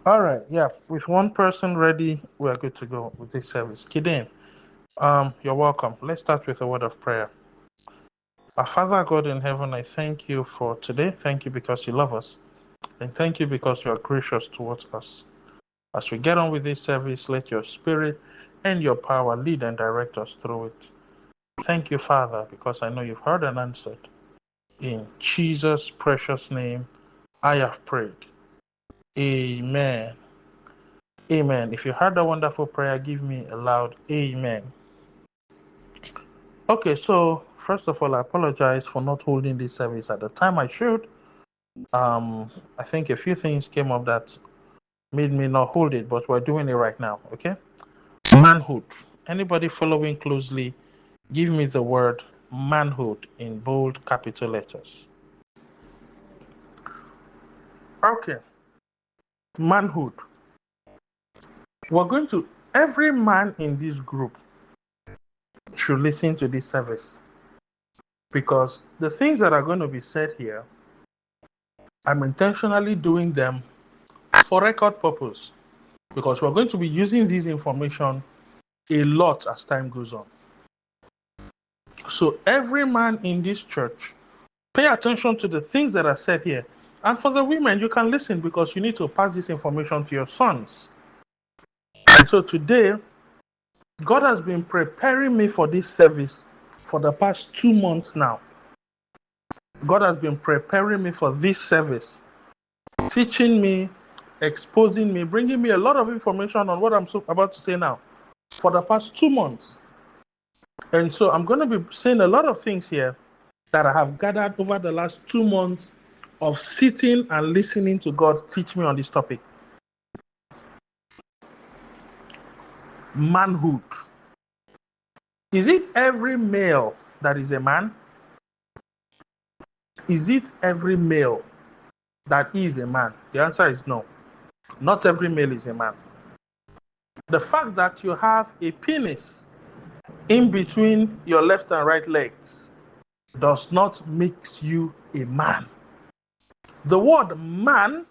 All right, yeah. With one person ready, we are good to go with this service. Kidin, you're welcome. Let's start with a word of prayer. Our Father God in heaven, I thank you for today. Thank you because you love us. And thank you because you are gracious towards us. As we get on with this service, let your spirit and your power lead and direct us through it. Thank you, Father, because I know you've heard and answered. In Jesus' precious name, I have prayed. Amen. Amen. If you heard that wonderful prayer, give me a loud amen. Okay, so first of all, I apologize for not holding this service at the time I should. I think a few things came up that made me not hold it, but we're doing it right now, okay? Manhood. Anybody following closely, give me the word manhood in bold capital letters. Okay, manhood. We're going to, every man in this group should listen to this service because the things that are going to be said here, I'm intentionally doing them for record purpose because we're going to be using this information a lot as time goes on. So every man in this church, pay attention to the things that are said here. And for the women, you can listen because you need to pass this information to your sons. And so today, God has been preparing me for this service for the past 2 months now. God has been preparing me for this service, teaching me, exposing me, bringing me a lot of information on what I'm about to say now for the past 2 months. And so I'm going to be saying a lot of things here that I have gathered over the last 2 months of sitting and listening to God teach me on this topic. Manhood. Is it every male that is a man? Is it every male that is a man? The answer is no. Not every male is a man. The fact that you have a penis in between your left and right legs does not make you a man. The word man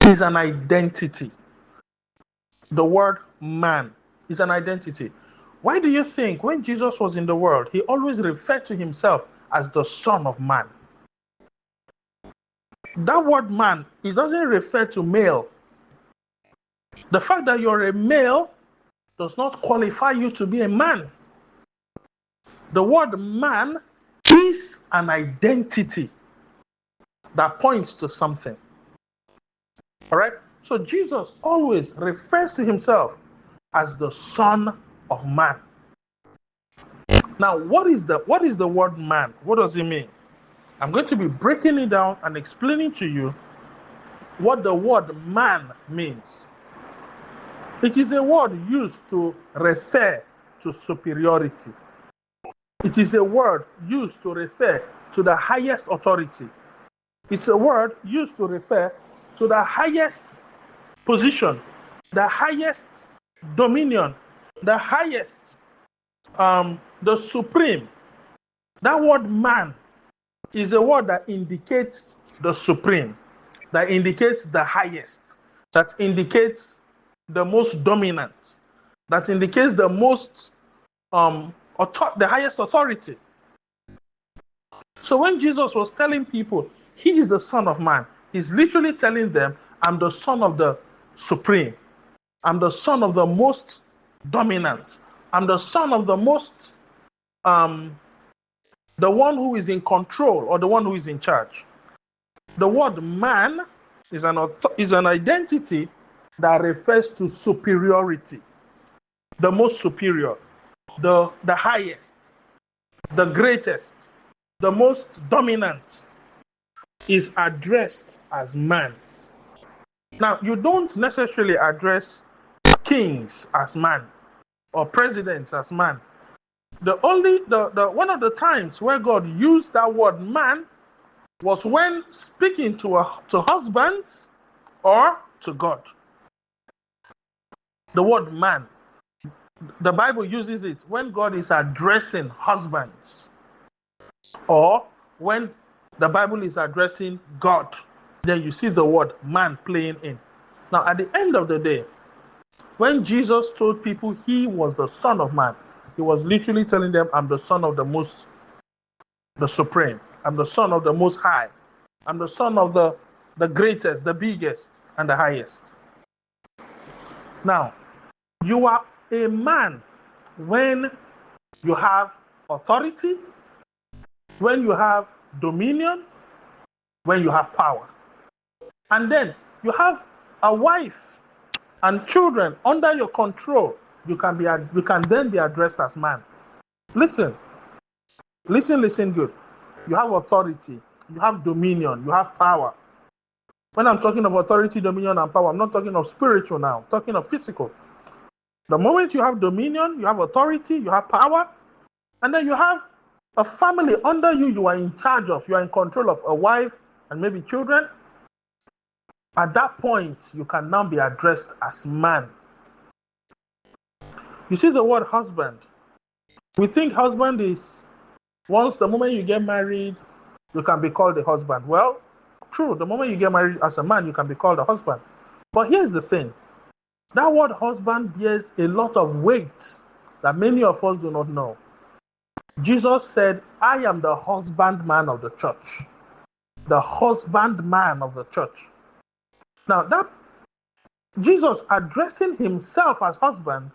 is an identity. The word man is an identity. Why do you think when Jesus was in the world, he always referred to himself as the Son of Man? That word man, it doesn't refer to male. The fact that you're a male does not qualify you to be a man. The word man is an identity that points to something. All right? So Jesus always refers to himself as the Son of Man. Now, what is the word man? What does it mean? I'm going to be breaking it down and explaining to you what the word man means. It is a word used to refer to superiority. It is a word used to refer to the highest authority. It's a word used to refer to the highest position, the highest dominion, the highest, the supreme. That word man is a word that indicates the supreme, that indicates the highest, that indicates the most dominant, that indicates the most the highest authority. So when Jesus was telling people he is the Son of Man, he's literally telling them, I'm the Son of the Supreme. I'm the Son of the most dominant. I'm the Son of the most, the one who is in control or the one who is in charge. The word man is an identity that refers to superiority, the most superior, the highest, the greatest, the most dominant is addressed as man. Now, you don't necessarily address kings as man or presidents as man. The one of the times where God used that word man was when speaking to husbands or to God. The word man, the Bible uses it when God is addressing husbands or when the Bible is addressing God. Then you see the word man playing in. Now, at the end of the day, when Jesus told people he was the Son of Man, he was literally telling them, I'm the Son of the Supreme. I'm the Son of the Most High. I'm the Son of the greatest, the biggest, and the highest. Now, you are a man when you have authority, when you have dominion, when you have power. And then you have a wife and children under your control. You can then be addressed as man. Listen good. You have authority, you have dominion, you have power. When I'm talking of authority, dominion, and power, I'm not talking of spiritual now, I'm talking of physical. The moment you have dominion, you have authority, you have power, and then you have a family under you, you are in charge of, you are in control of a wife and maybe children. At that point, you can now be addressed as man. You see the word husband. We think husband is once the moment you get married, you can be called a husband. Well, true, the moment you get married as a man, you can be called a husband. But here's the thing. That word husband bears a lot of weight that many of us do not know. Jesus said, I am the husbandman of the church. The husbandman of the church. Now, that Jesus addressing himself as husband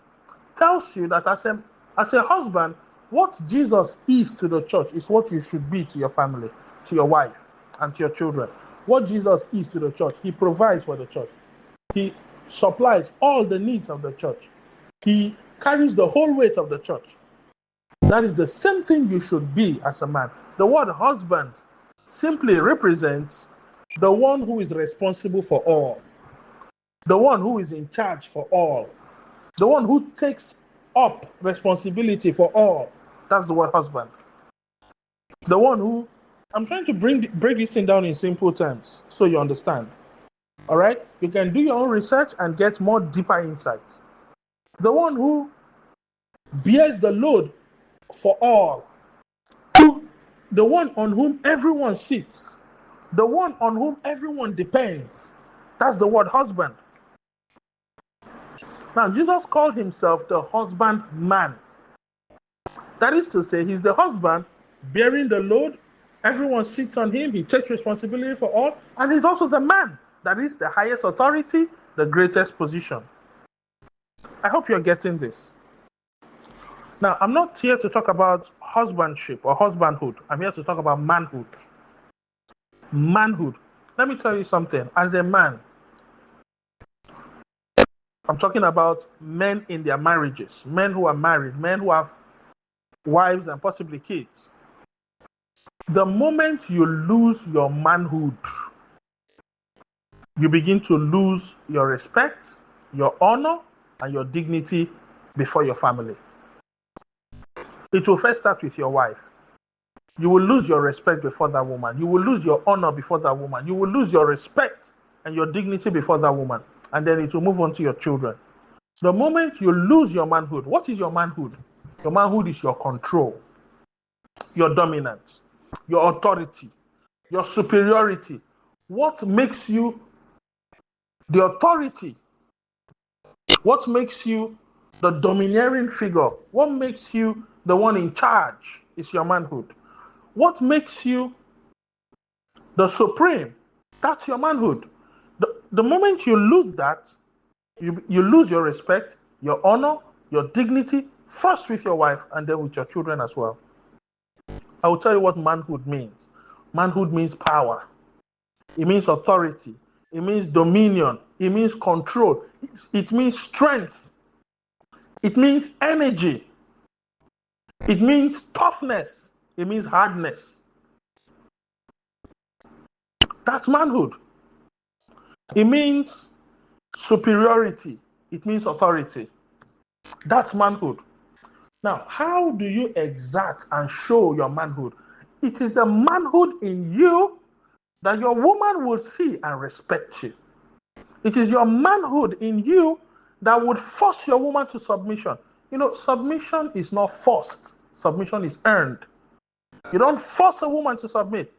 tells you that as a husband, what Jesus is to the church is what you should be to your family, to your wife, and to your children. What Jesus is to the church, he provides for the church. He supplies all the needs of the church. He carries the whole weight of the church. That is the same thing you should be as a man. The word husband simply represents the one who is responsible for all, the one who is in charge for all, the one who takes up responsibility for all. That's the word husband. The one who, I'm trying to break this thing down in simple terms so you understand. All right? You can do your own research and get more deeper insights. The one who bears the load for all. The one on whom everyone sits. The one on whom everyone depends. That's the word husband. Now, Jesus called himself the husbandman. That is to say, he's the husband bearing the load. Everyone sits on him. He takes responsibility for all. And he's also the man. That is the highest authority, the greatest position. I hope you're getting this. Now, I'm not here to talk about husbandship or husbandhood. I'm here to talk about manhood. Manhood. Let me tell you something. As a man, I'm talking about men in their marriages, men who are married, men who have wives and possibly kids. The moment you lose your manhood, you begin to lose your respect, your honor, and your dignity before your family. It will first start with your wife. You will lose your respect before that woman. You will lose your honor before that woman. You will lose your respect and your dignity before that woman. And then it will move on to your children. The moment you lose your manhood, what is your manhood? Your manhood is your control, your dominance, your authority, your superiority. What makes you the authority? What makes you the domineering figure? What makes you the one in charge is your manhood. What makes you the supreme? That's your manhood. The moment you lose that, you lose your respect, your honor, your dignity, first with your wife and then with your children as well. I will tell you what manhood means. Manhood means power. It means authority. It means dominion. It means control. It means strength. It means energy. It means toughness. It means hardness. That's manhood. It means superiority. It means authority. That's manhood. Now, how do you exert and show your manhood? It is the manhood in you that your woman will see and respect you. It is your manhood in you that would force your woman to submission. You know, submission is not forced. Submission is earned. You don't force a woman to submit.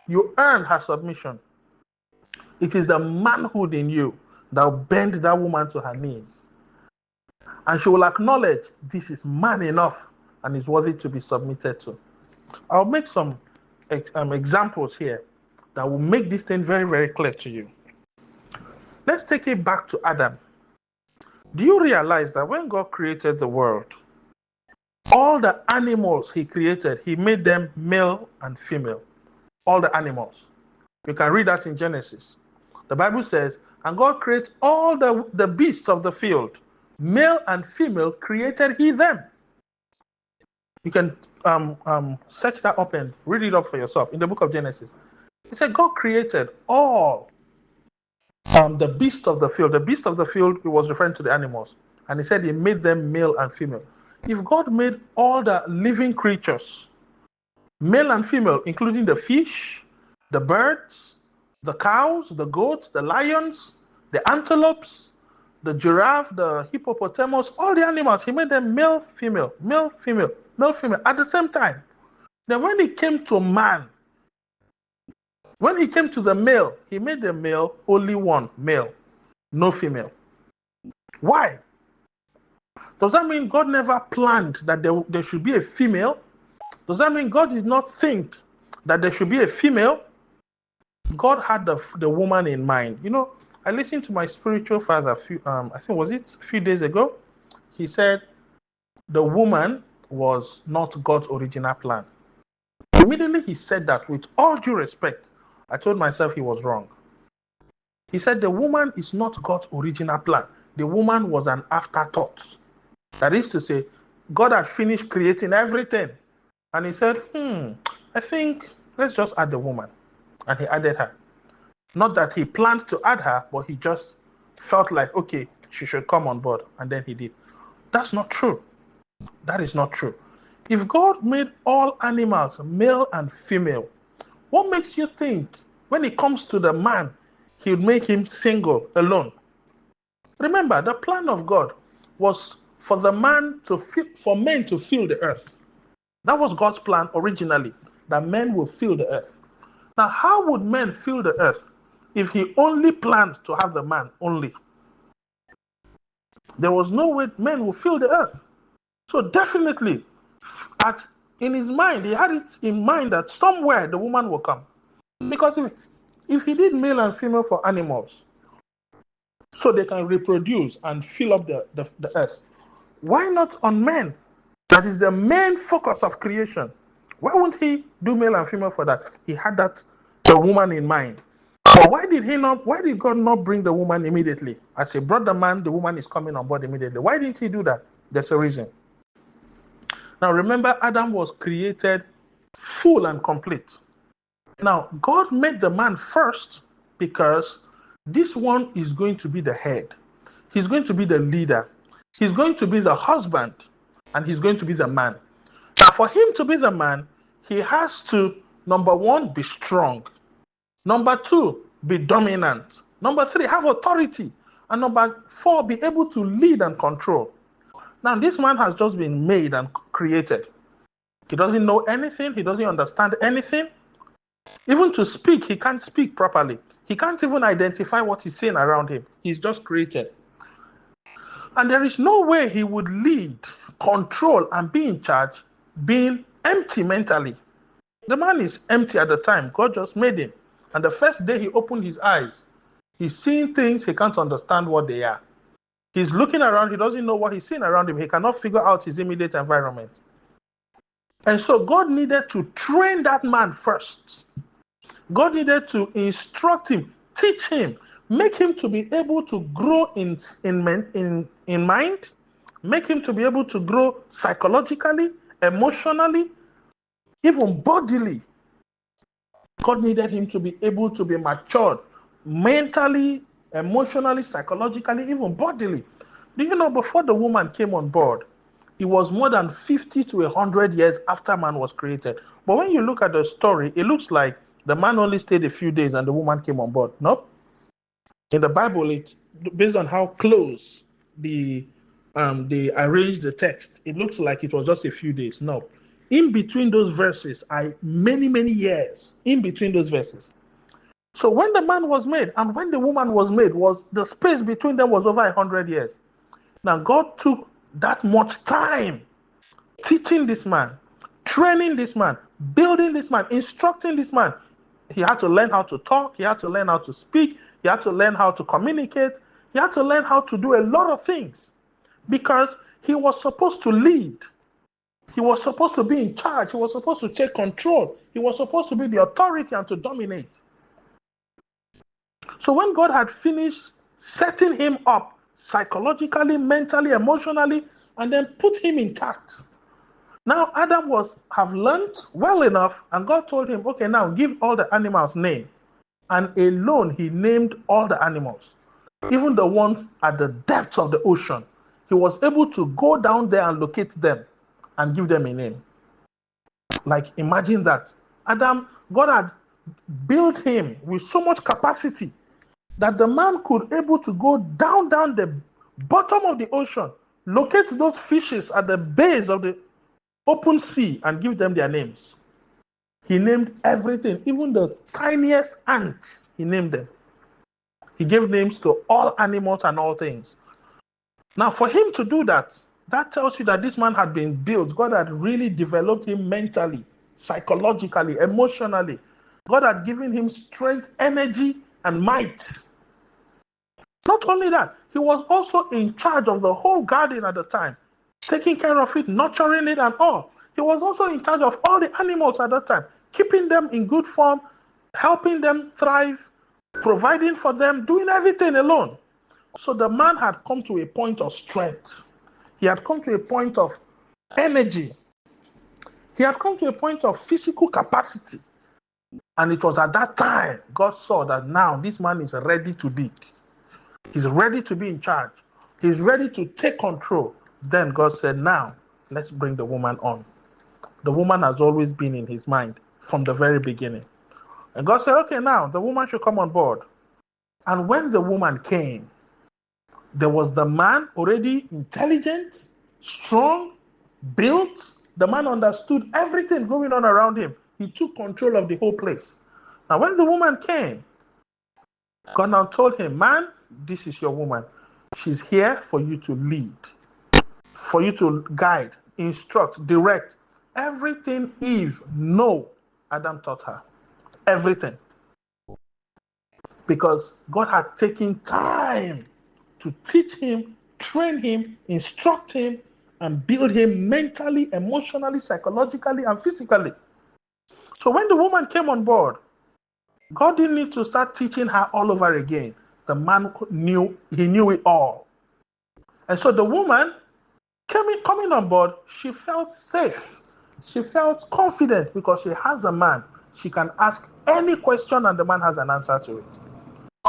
You earn her submission. It is the manhood in you that will bend that woman to her knees. And she will acknowledge this is man enough and is worthy to be submitted to. I'll make some examples here that will make this thing very, very clear to you. Let's take it back to Adam. Do you realize that when God created the world, all the animals he created, he made them male and female? All the animals. You can read that in Genesis. The Bible says, and God created all the beasts of the field, male and female created he them. You can search that up and read it up for yourself in the book of Genesis. He said God created all the beasts of the field. The beasts of the field, he was referring to the animals. And he said he made them male and female. If God made all the living creatures, male and female, including the fish, the birds, the cows, the goats, the lions, the antelopes, the giraffe, the hippopotamus, all the animals, he made them male, female, male, female, male, female at the same time. Then when he came to man, when he came to the male, he made the male only one male, no female. Why? Does that mean God never planned that there should be a female? Does that mean God did not think that there should be a female? God had the woman in mind. You know, I listened to my spiritual father I think was it a few days ago. He said the woman was not God's original plan. Immediately he said that, with all due respect, I told myself he was wrong. He said the woman is not God's original plan. The woman was an afterthought. That is to say, God had finished creating everything. And he said, I think let's just add the woman. And he added her. Not that he planned to add her, but he just felt like, okay, she should come on board. And then he did. That's not true. That is not true. If God made all animals, male and female, what makes you think when it comes to the man, he would make him single, alone? Remember, the plan of God was for men to fill the earth. That was God's plan originally, that men will fill the earth. Now, how would men fill the earth if he only planned to have the man only? There was no way men would fill the earth. So definitely, in his mind, he had it in mind that somewhere the woman will come. Because if he did male and female for animals, so they can reproduce and fill up the earth, why not on men? That is the main focus of creation. Why wouldn't he do male and female for that? He had the woman in mind. But why did God not bring the woman immediately? As he brought the man, the woman is coming on board immediately. Why didn't he do that? There's a reason. Now remember, Adam was created full and complete. Now, God made the man first because this one is going to be the head. He's going to be the leader. He's going to be the husband. And he's going to be the man. Now, for him to be the man, he has to, number one, be strong. Number two, be dominant. Number three, have authority. And number four, be able to lead and control. Now, this man has just been made and created. He doesn't know anything. He doesn't understand anything. Even to speak, he can't speak properly. He can't even identify what he's seeing around him. He's just created. And there is no way he would lead, control, and be in charge being empty mentally. The man is empty at the time. God just made him. And the first day he opened his eyes, he's seeing things he can't understand what they are. He's looking around. He doesn't know what he's seeing around him. He cannot figure out his immediate environment. And so God needed to train that man first. God needed to instruct him, teach him, make him to be able to grow in mind, make him to be able to grow psychologically, emotionally, even bodily. God needed him to be able to be matured mentally, emotionally, psychologically, even bodily. Do you know, before the woman came on board, it was more than 50 to 100 years after man was created. But when you look at the story, it looks like the man only stayed a few days and the woman came on board. No? In the Bible, it's based on how close they arranged the text. It looks like it was just a few days. No. In between those verses are many, many years. In between those verses. So when the man was made and when the woman was made, was the space between them was over 100 years. Now God took that much time teaching this man, training this man, building this man, instructing this man. He had to learn how to talk. He had to learn how to speak. He had to learn how to communicate. He had to learn how to do a lot of things because he was supposed to lead. He was supposed to be in charge. He was supposed to take control. He was supposed to be the authority and to dominate. So when God had finished setting him up psychologically, mentally, emotionally, and then put him intact, now Adam have learned well enough, and God told him, okay, now give all the animals name. And alone he named all the animals, even the ones at the depths of the ocean. He was able to go down there and locate them and give them a name. Like, imagine that. God had built him with so much capacity that the man could able to go down the bottom of the ocean, locate those fishes at the base of the open sea and give them their names. He named everything, even the tiniest ants, he named them. He gave names to all animals and all things. Now, for him to do that, that tells you that this man had been built. God had really developed him mentally, psychologically, emotionally. God had given him strength, energy, and might. Not only that, he was also in charge of the whole garden at the time, taking care of it, nurturing it, and all. He was also in charge of all the animals at that time, keeping them in good form, helping them thrive, providing for them, doing everything alone. So the man had come to a point of strength. He had come to a point of energy. He had come to a point of physical capacity. And it was at that time God saw that now this man is ready to lead. He's ready to be in charge. He's ready to take control. Then God said, now, let's bring the woman on. The woman has always been in his mind from the very beginning. And God said, okay, now, the woman should come on board. And when the woman came, there was the man already intelligent, strong, built. The man understood everything going on around him. He took control of the whole place. Now, when the woman came, God now told him, man, this is your woman. She's here for you to lead, for you to guide, instruct, direct. Everything Eve know, Adam taught her. Everything. Because God had taken time to teach him, train him, instruct him, and build him mentally, emotionally, psychologically, and physically. So when the woman came on board, God didn't need to start teaching her all over again. The man knew it all. And so the woman coming on board, she felt safe. She felt confident because she has a man. She can ask any question and the man has an answer to it.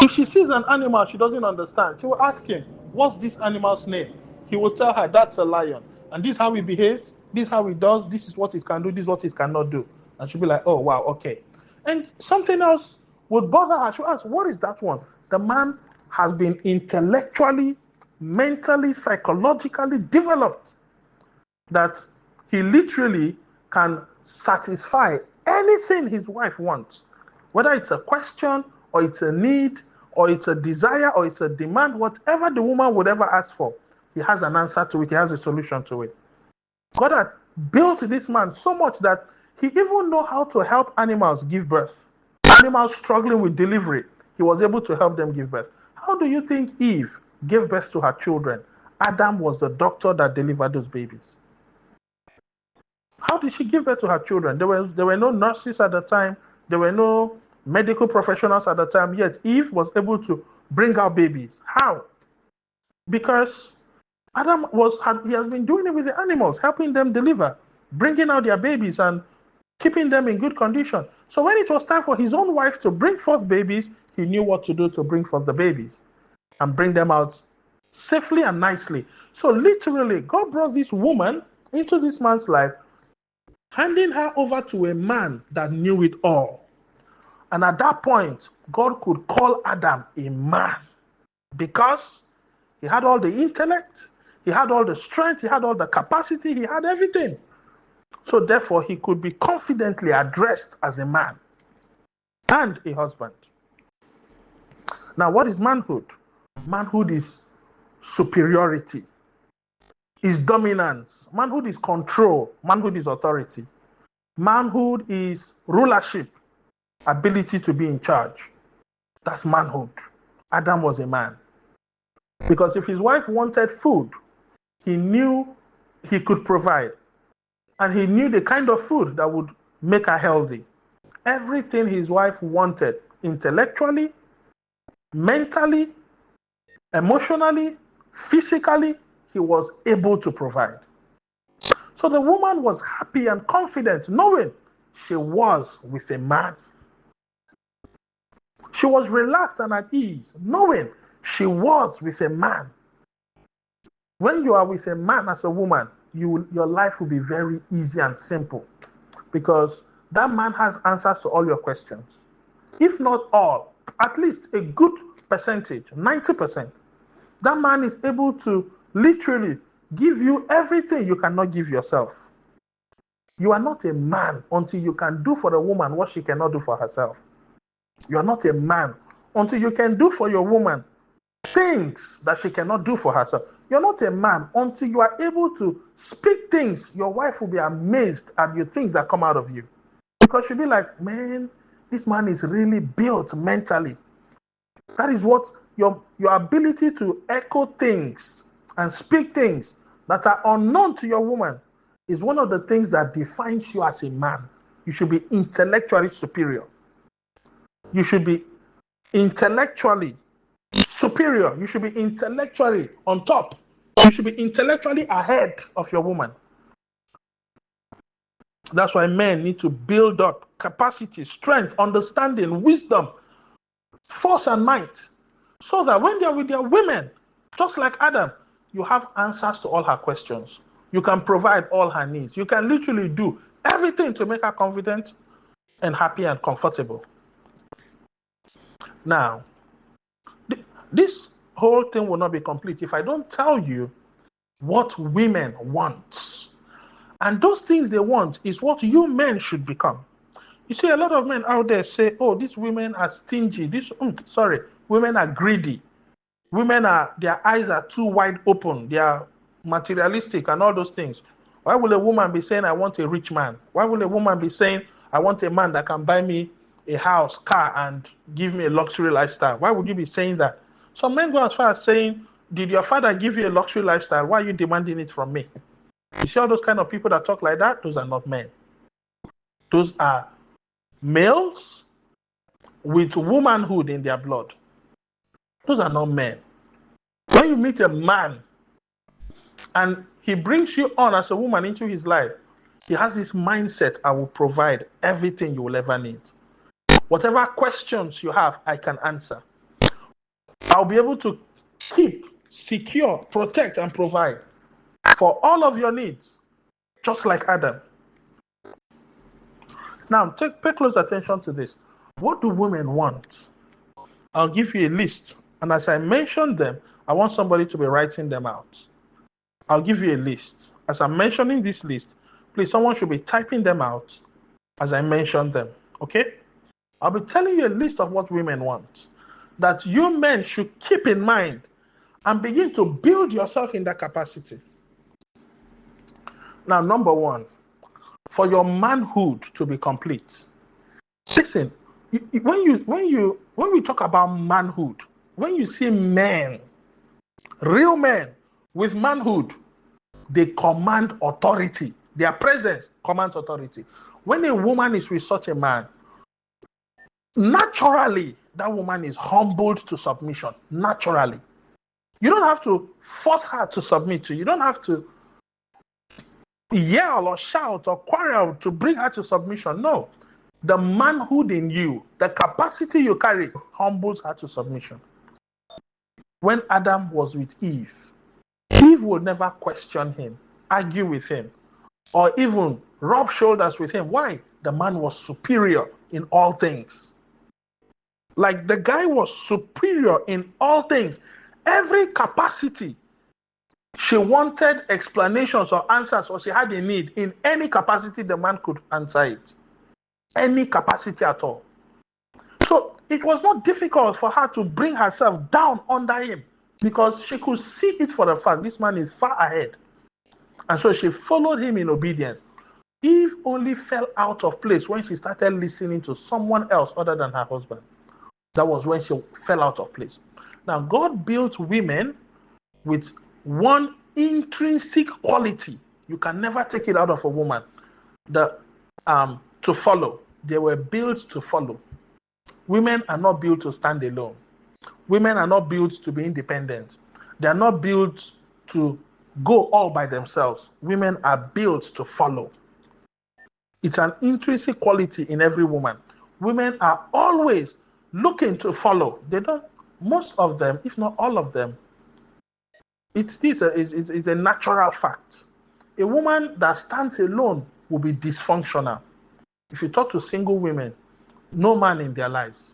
If she sees an animal she doesn't understand, she will ask him, what's this animal's name? He will tell her, that's a lion. And this is how he behaves, this is how he does, this is what he can do, this is what he cannot do. And she'll be like, oh, wow, okay. And something else would bother her. She'll ask, what is that one? The man has been intellectually, mentally, psychologically developed that he literally can satisfy anything his wife wants, whether it's a question or it's a need or it's a desire or it's a demand, whatever the woman would ever ask for, he has an answer to it, he has a solution to it. God had built this man so much that he even know how to help animals give birth. Animals struggling with delivery, he was able to help them give birth. How do you think Eve gave birth to her children? Adam was the doctor that delivered those babies. How did she give birth to her children? There were no nurses at the time. There were no medical professionals at the time. Yet Eve was able to bring out babies. How? Because Adam he has been doing it with the animals, helping them deliver, bringing out their babies and keeping them in good condition. So when it was time for his own wife to bring forth babies, he knew what to do to bring forth the babies and bring them out safely and nicely. So literally, God brought this woman into this man's life, handing her over to a man that knew it all. And at that point, God could call Adam a man because he had all the intellect, he had all the strength, he had all the capacity, he had everything. So therefore, he could be confidently addressed as a man and a husband. Now, what is manhood? Manhood is superiority, is dominance. Manhood is control. Manhood is authority. Manhood is rulership, ability to be in charge. That's manhood. Adam was a man. Because if his wife wanted food, he knew he could provide. And he knew the kind of food that would make her healthy. Everything his wife wanted, intellectually, mentally, emotionally, physically, he was able to provide. So the woman was happy and confident, knowing she was with a man. She was relaxed and at ease, knowing she was with a man. When you are with a man as a woman, your life will be very easy and simple, because that man has answers to all your questions. If not all, at least a good percentage, 90%. That man is able to literally give you everything you cannot give yourself. You are not a man until you can do for a woman what she cannot do for herself. You are not a man until you can do for your woman things that she cannot do for herself. You're not a man until you are able to speak things. Your wife will be amazed at the things that come out of you. Because she'll be like, man, this man is really built mentally. That is what your ability to echo things and speak things that are unknown to your woman is one of the things that defines you as a man. You should be intellectually superior. You should be intellectually superior. You should be intellectually on top. You should be intellectually ahead of your woman. That's why men need to build up capacity, strength, understanding, wisdom, force, and might, so that when they're with their women, just like Adam, you have answers to all her questions. You can provide all her needs. You can literally do everything to make her confident and happy and comfortable. Now, this whole thing will not be complete if I don't tell you what women want. And those things they want is what you men should become. You see, a lot of men out there say, oh, these women are stingy. Women are greedy. Their eyes are too wide open. They are materialistic and all those things. Why will a woman be saying, I want a rich man? Why will a woman be saying, I want a man that can buy me a house, car, and give me a luxury lifestyle? Why would you be saying that? Some men go as far as saying, did your father give you a luxury lifestyle? Why are you demanding it from me? You see all those kind of people that talk like that? Those are not men. Those are males with womanhood in their blood. Those are not men. When you meet a man and he brings you on as a woman into his life, he has this mindset, I will provide everything you will ever need. Whatever questions you have, I can answer. I'll be able to keep, secure, protect, and provide for all of your needs, just like Adam. Now, pay close attention to this. What do women want? I'll give you a list. And as I mention them, I want somebody to be writing them out. I'll give you a list. As I'm mentioning this list, please, someone should be typing them out as I mention them. Okay? I'll be telling you a list of what women want that you men should keep in mind and begin to build yourself in that capacity. Now, number one, for your manhood to be complete. Listen, when we talk about manhood, when you see men, real men with manhood, they command authority. Their presence commands authority. When a woman is with such a man, naturally, that woman is humbled to submission. Naturally. You don't have to force her to submit to you. You don't have to yell or shout or quarrel to bring her to submission. No. The manhood in you, the capacity you carry, humbles her to submission. When Adam was with Eve, Eve would never question him, argue with him, or even rub shoulders with him. Why? The man was superior in all things. Like the guy was superior in all things. Every capacity, she wanted explanations or answers, or she had a need in any capacity, the man could answer it. Any capacity at all. So it was not difficult for her to bring herself down under him because she could see it for the fact this man is far ahead. And so she followed him in obedience. Eve only fell out of place when she started listening to someone else other than her husband. That was when she fell out of place. Now, God built women with one intrinsic quality. You can never take it out of a woman. To follow. They were built to follow. Women are not built to stand alone. Women are not built to be independent. They are not built to go all by themselves. Women are built to follow. It's an intrinsic quality in every woman. Women are always looking to follow. They don't, most of them, if not all of them, it's a natural fact. A woman that stands alone will be dysfunctional. If you talk to single women, no man in their lives,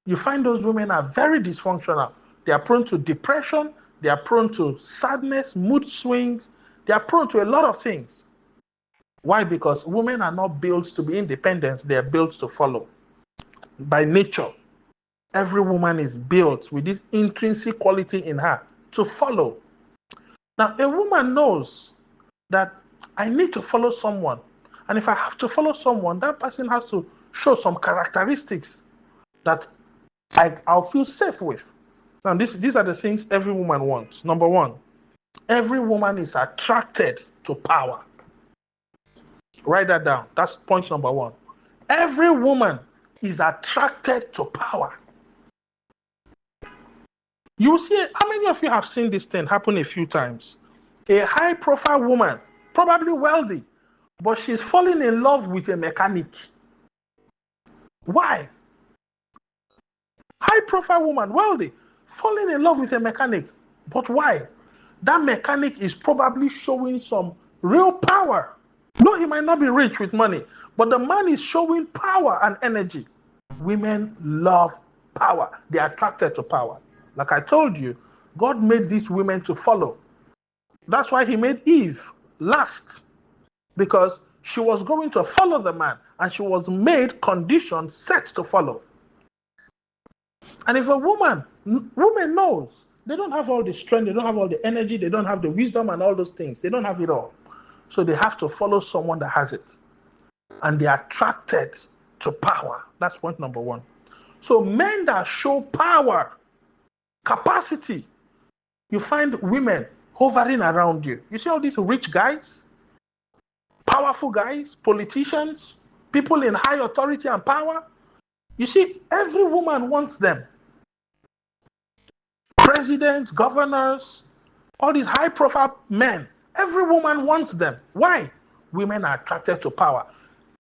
you find those women are very dysfunctional. They are prone to depression. They are prone to sadness, mood swings. They are prone to a lot of things. Why? Because women are not built to be independent. They are built to follow. By nature, every woman is built with this intrinsic quality in her to follow. Now, a woman knows that I need to follow someone. And if I have to follow someone, that person has to show some characteristics that I'll feel safe with. Now, these are the things every woman wants. Number one, every woman is attracted to power. Write that down. That's point number one. Every woman is attracted to power. You will see, how many of you have seen this thing happen a few times? A high-profile woman, probably wealthy, but she's falling in love with a mechanic. Why? High-profile woman, wealthy, falling in love with a mechanic. But why? That mechanic is probably showing some real power. No, he might not be rich with money, but the man is showing power and energy. Women love power. They are attracted to power. Like I told you, God made these women to follow. That's why he made Eve last, because she was going to follow the man, and she was made conditions set to follow. And if a woman knows they don't have all the strength, they don't have all the energy, they don't have the wisdom and all those things, they don't have it all. So they have to follow someone that has it. And they are attracted to power. That's point number one. So men that show power, capacity, you find women hovering around you. You see all these rich guys, powerful guys, politicians, people in high authority and power. You see, every woman wants them. Presidents, governors, all these high-profile men, every woman wants them. Why? Women are attracted to power.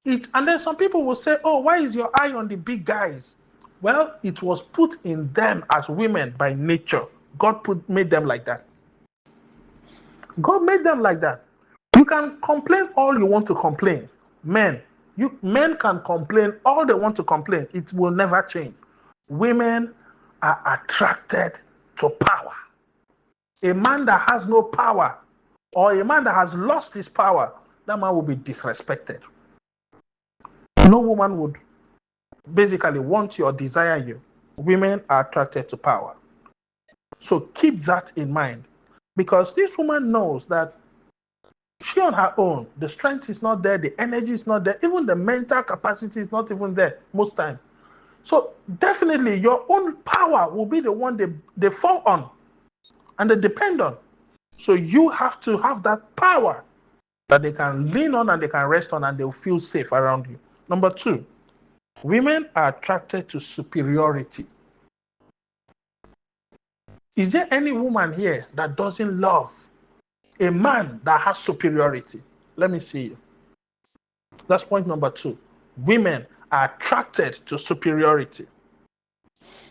And then some people will say, oh, why is your eye on the big guys? Well, it was put in them as women by nature. God made them like that. God made them like that. You can complain all you want to complain. Men can complain all they want to complain. It will never change. Women are attracted to power. A man that has no power, or a man that has lost his power, that man will be disrespected. No woman would basically want you or desire you. Women are attracted to power. So keep that in mind, because this woman knows that she on her own, the strength is not there, the energy is not there, even the mental capacity is not even there most time. So definitely your own power will be the one they fall on and they depend on. So you have to have that power that they can lean on and they can rest on, and they'll feel safe around you. Number two, women are attracted to superiority. Is there any woman here that doesn't love a man that has superiority? Let me see you. That's point number two. Women are attracted to superiority.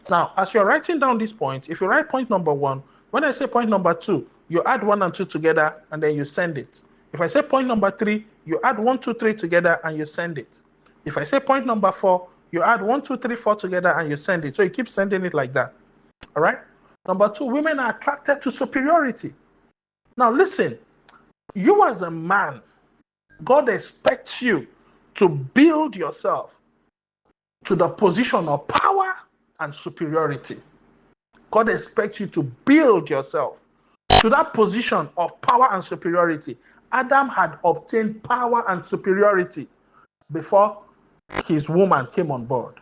Now, as you're writing down this point, if you write point number one, when I say point number two, you add 1 and 2 together and then you send it. If I say point number 3, you add 1, 2, 3 together and you send it. If I say point number 4, you add 1, 2, 3, 4 together and you send it. So you keep sending it like that. All right? Number 2, women are attracted to superiority. Now listen, you as a man, God expects you to build yourself to the position of power and superiority. God expects you to build yourself to that position of power and superiority. Adam had obtained power and superiority before his woman came on board.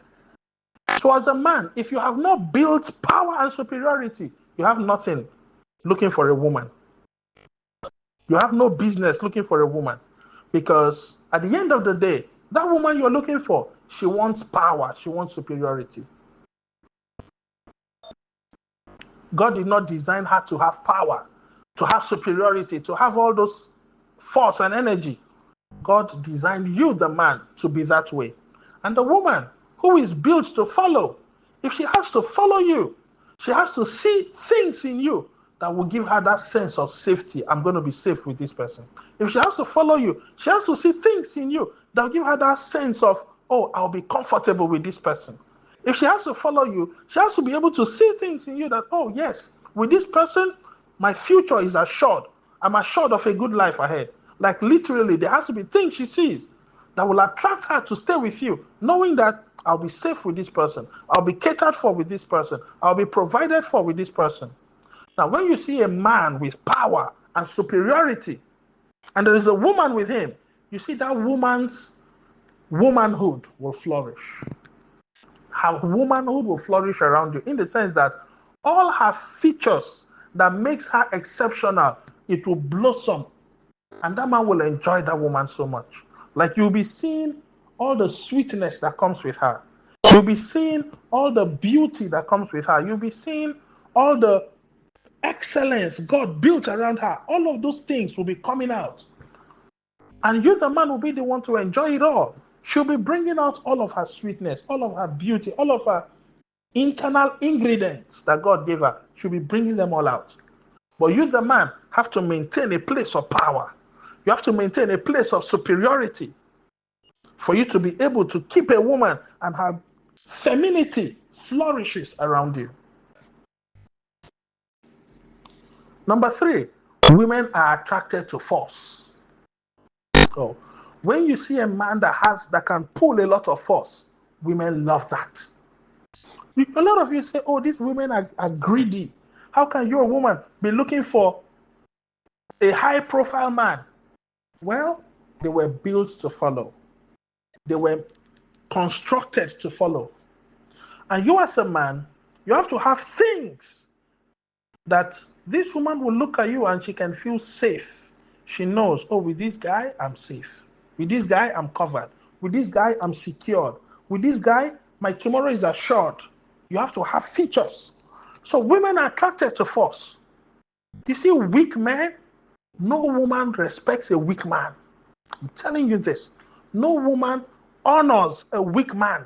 So as a man, if you have not built power and superiority, you have nothing looking for a woman. You have no business looking for a woman, because at the end of the day, that woman you're looking for, she wants power, she wants superiority. God did not design her to have power, to have superiority, to have all those force and energy. God designed you, the man, to be that way. And the woman who is built to follow, if she has to follow you, she has to see things in you that will give her that sense of safety. I'm going to be safe with this person. If she has to follow you, she has to see things in you that will give her that sense of, oh, I'll be comfortable with this person. If she has to follow you, she has to be able to see things in you that, oh, yes, with this person, my future is assured. I'm assured of a good life ahead. Like literally, there has to be things she sees that will attract her to stay with you, knowing that I'll be safe with this person. I'll be catered for with this person. I'll be provided for with this person. Now, when you see a man with power and superiority, and there is a woman with him, you see that woman's womanhood will flourish. Her womanhood will flourish around you, in the sense that all her features that makes her exceptional, it will blossom. And that man will enjoy that woman so much. Like, you'll be seeing all the sweetness that comes with her. You'll be seeing all the beauty that comes with her. You'll be seeing all the excellence God built around her. All of those things will be coming out. And you, the man, will be the one to enjoy it all. She'll be bringing out all of her sweetness, all of her beauty, all of her internal ingredients that God gave her. She'll be bringing them all out. But you, the man, have to maintain a place of power. You have to maintain a place of superiority for you to be able to keep a woman and her femininity flourishes around you. Number 3, women are attracted to force. So when you see a man that can pull a lot of force, women love that. A lot of you say, oh, these women are greedy. How can you, a woman, be looking for a high-profile man? Well, they were built to follow. They were constructed to follow. And you, as a man, you have to have things that this woman will look at you and she can feel safe. She knows, oh, with this guy, I'm safe. With this guy, I'm covered. With this guy, I'm secured. With this guy, my tomorrow is assured. You have to have features. So women are attracted to force. You see, weak men, no woman respects a weak man. I'm telling you this. No woman honors a weak man.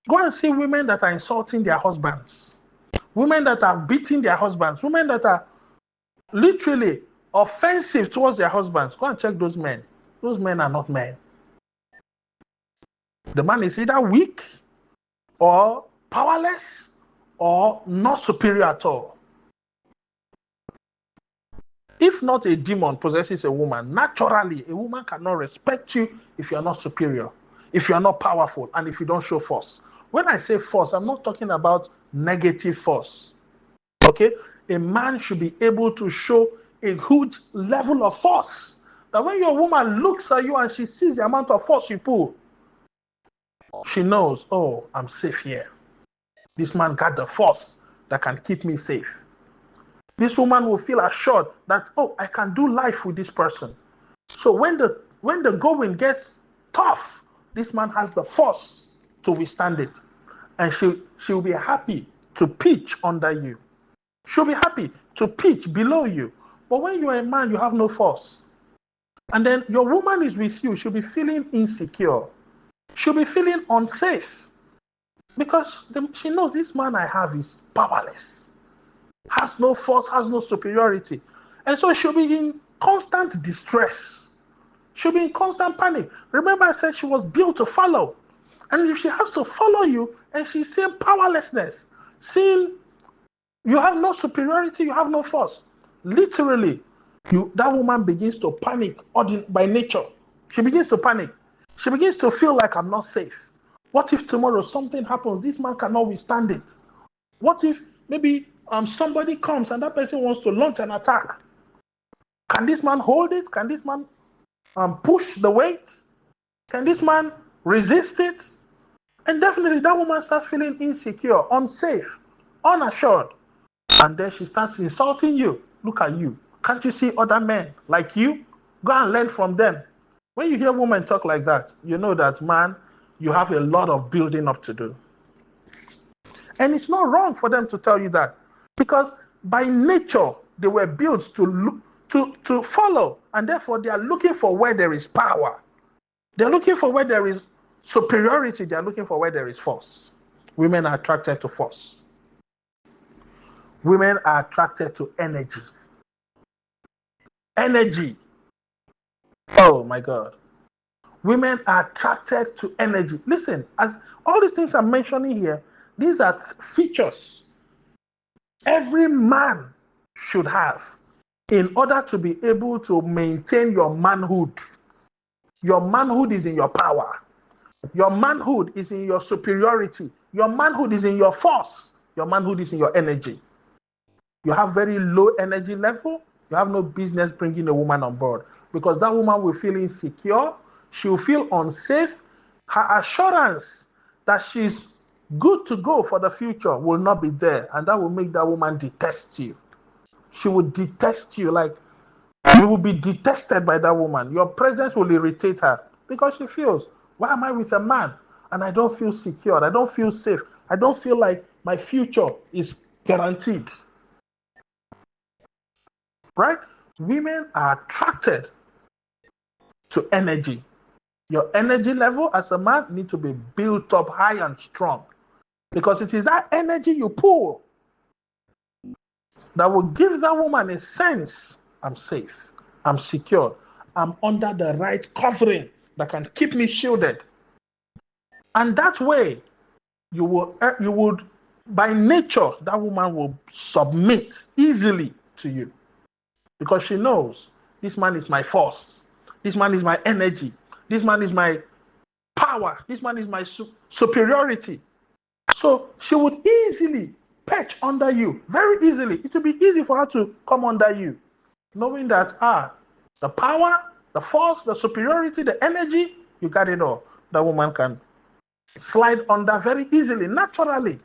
Go and see women that are insulting their husbands. Women that are beating their husbands. Women that are literally offensive towards their husbands. Go and check those men. Those men are not men. The man is either weak or powerless or not superior at all. If not a demon possesses a woman, naturally, a woman cannot respect you if you're not superior, if you're not powerful, and if you don't show force. When I say force, I'm not talking about negative force. Okay? A man should be able to show a huge level of force. That when your woman looks at you and she sees the amount of force you pull, she knows, oh, I'm safe here. This man got the force that can keep me safe. This woman will feel assured that, oh, I can do life with this person. So when the going gets tough, this man has the force to withstand it. And she'll be happy to pitch under you. She'll be happy to pitch below you. But when you're a man, you have no force. And then your woman is with you, she'll be feeling insecure. She'll be feeling unsafe. Because she knows this man I have is powerless. Has no force, has no superiority. And so she'll be in constant distress. She'll be in constant panic. Remember I said she was built to follow. And if she has to follow you and she's seeing powerlessness, seeing you have no superiority, you have no force, literally, that woman begins to panic by nature. She begins to panic. She begins to feel like I'm not safe. What if tomorrow something happens? This man cannot withstand it. What if maybe somebody comes and that person wants to launch an attack? Can this man hold it? Can this man push the weight? Can this man resist it? And definitely that woman starts feeling insecure, unsafe, unassured. And then she starts insulting you. Look at you. Can't you see other men like you? Go and learn from them. When you hear women talk like that, you know that, man, you have a lot of building up to do. And it's not wrong for them to tell you that, because by nature they were built to follow, and therefore they are looking for where there is power. They're looking for where there is superiority. They're looking for where there is force. Women are attracted to force. Women are attracted to energy. Energy. Oh my God. Women are attracted to energy. Listen, as all these things I'm mentioning here, these are features every man should have in order to be able to maintain your manhood. Your manhood is in your power. Your manhood is in your superiority. Your manhood is in your force. Your manhood is in your energy. You have very low energy level, you have no business bringing a woman on board, because that woman will feel insecure. She will feel unsafe. Her assurance that she's good to go for the future will not be there, and that will make that woman detest you. She will detest you, like you will be detested by that woman. Your presence will irritate her because she feels, why am I with a man and I don't feel secure? I don't feel safe. I don't feel like my future is guaranteed. Right? Women are attracted to energy. Your energy level as a man needs to be built up high and strong, because it is that energy you pull that will give that woman a sense, I'm safe, I'm secure, I'm under the right covering that can keep me shielded. And that way, you would, by nature, that woman will submit easily to you, because she knows this man is my force, this man is my energy, this man is my power, this man is my superiority. So she would easily perch under you, very easily. It would be easy for her to come under you, knowing that the power, the force, the superiority, the energy, you got it all. That woman can slide under very easily, naturally.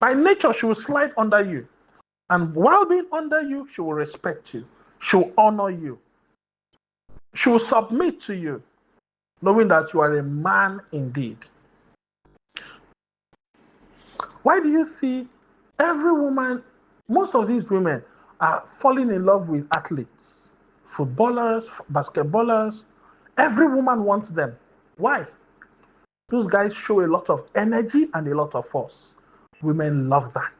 By nature, she will slide under you. And while being under you, she will respect you. She will honor you. She will submit to you, knowing that you are a man indeed. Why do you see every woman, most of these women are falling in love with athletes, footballers, basketballers? Every woman wants them. Why? Those guys show a lot of energy and a lot of force. Women love that.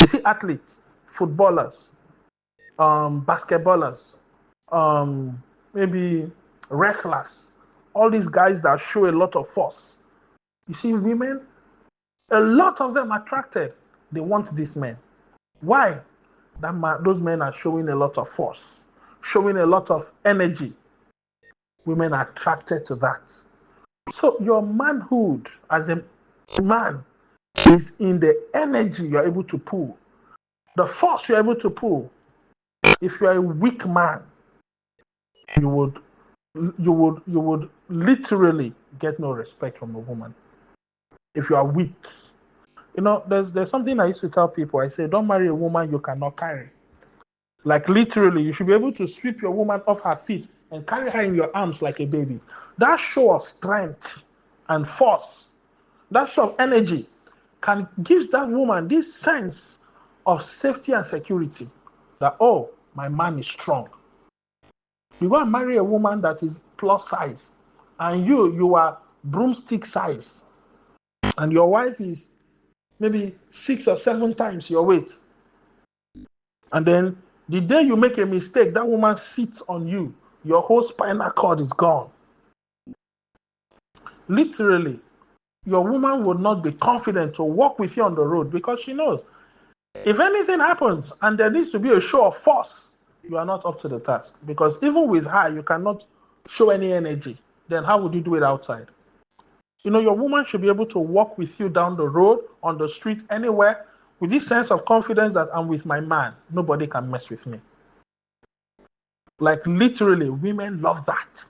You see athletes, footballers, basketballers, maybe wrestlers, all these guys that show a lot of force. You see women, a lot of them attracted. They want these men. Why? Those men are showing a lot of force, showing a lot of energy. Women are attracted to that. So your manhood as a man is in the energy you're able to pull, the force you're able to pull. If you're a weak man, you would literally get no respect from a woman. If you are weak, there's something I used to tell people. I say, don't marry a woman you cannot carry. Like literally, you should be able to sweep your woman off her feet and carry her in your arms like a baby. That show of strength and force, that show of energy, gives that woman this sense of safety and security. That, oh, my man is strong. You go and marry a woman that is plus size, and you are broomstick size, and your wife is maybe 6 or 7 times your weight. And then the day you make a mistake, that woman sits on you, your whole spinal cord is gone. Literally, your woman would not be confident to walk with you on the road, because she knows if anything happens and there needs to be a show of force, you are not up to the task. Because even with her, you cannot show any energy. Then how would you do it outside? Your woman should be able to walk with you down the road, on the street, anywhere, with this sense of confidence that I'm with my man. Nobody can mess with me. Like literally, women love that.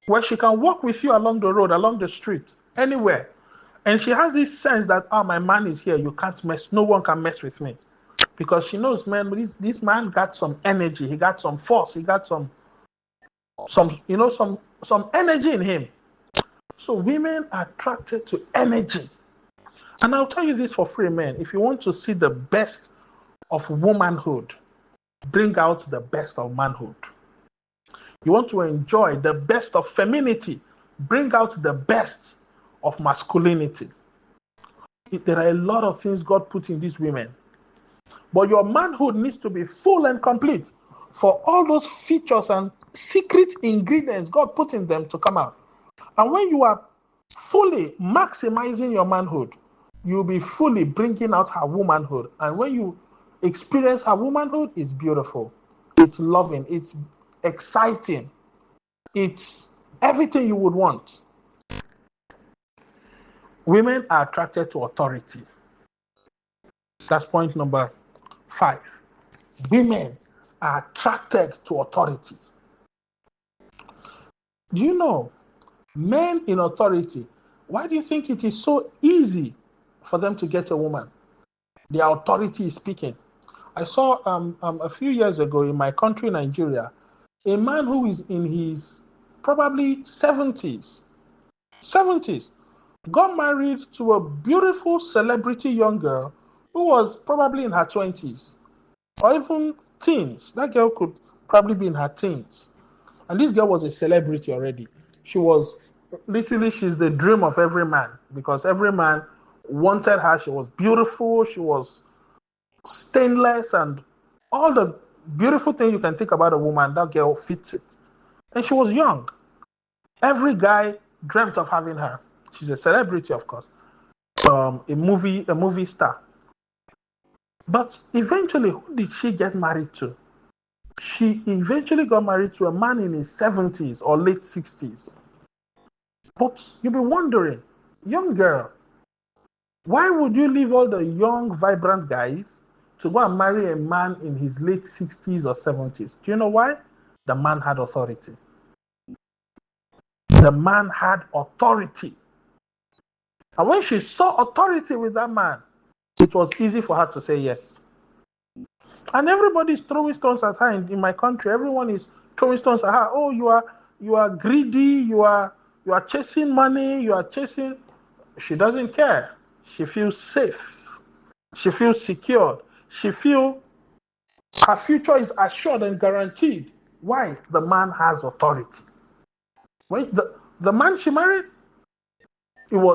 Where she can walk with you along the road, along the street, anywhere. And she has this sense that, my man is here. You can't mess, no one can mess with me. Because she knows, man, this man got some energy. He got some force. He got some energy in him. So women are attracted to energy. And I'll tell you this for free, man. If you want to see the best of womanhood, bring out the best of manhood. You want to enjoy the best of femininity, bring out the best of masculinity. There are a lot of things God put in these women. But your manhood needs to be full and complete for all those features and secret ingredients God put in them to come out. And when you are fully maximizing your manhood, you'll be fully bringing out her womanhood. And when you experience her womanhood, it's beautiful. It's loving. It's exciting. It's everything you would want. Women are attracted to authority. That's point number 5. Women are attracted to authority. Do you know, men in authority, why do you think it is so easy for them to get a woman? Their authority is speaking. I saw a few years ago in my country, Nigeria, a man who is in his probably 70s, got married to a beautiful celebrity young girl who was probably in her 20s or even teens. That girl could probably be in her teens. And this girl was a celebrity already. She's the dream of every man because every man wanted her. She was beautiful. She was stainless and all the beautiful things you can think about a woman, that girl fits it. And she was young. Every guy dreamt of having her. She's a celebrity, of course. A movie star. But eventually, who did she get married to? She eventually got married to a man in his 70s or late 60s. But you'll be wondering, young girl, why would you leave all the young, vibrant guys to go and marry a man in his late 60s or 70s? Do you know why? The man had authority. The man had authority. And when she saw authority with that man, it was easy for her to say yes. And everybody's throwing stones at her in my country. Everyone is throwing stones at her. Oh, you are greedy. You are chasing money. You are chasing. She doesn't care. She feels safe. She feels secured. She feels her future is assured and guaranteed. Why? The man has authority. When the man she married,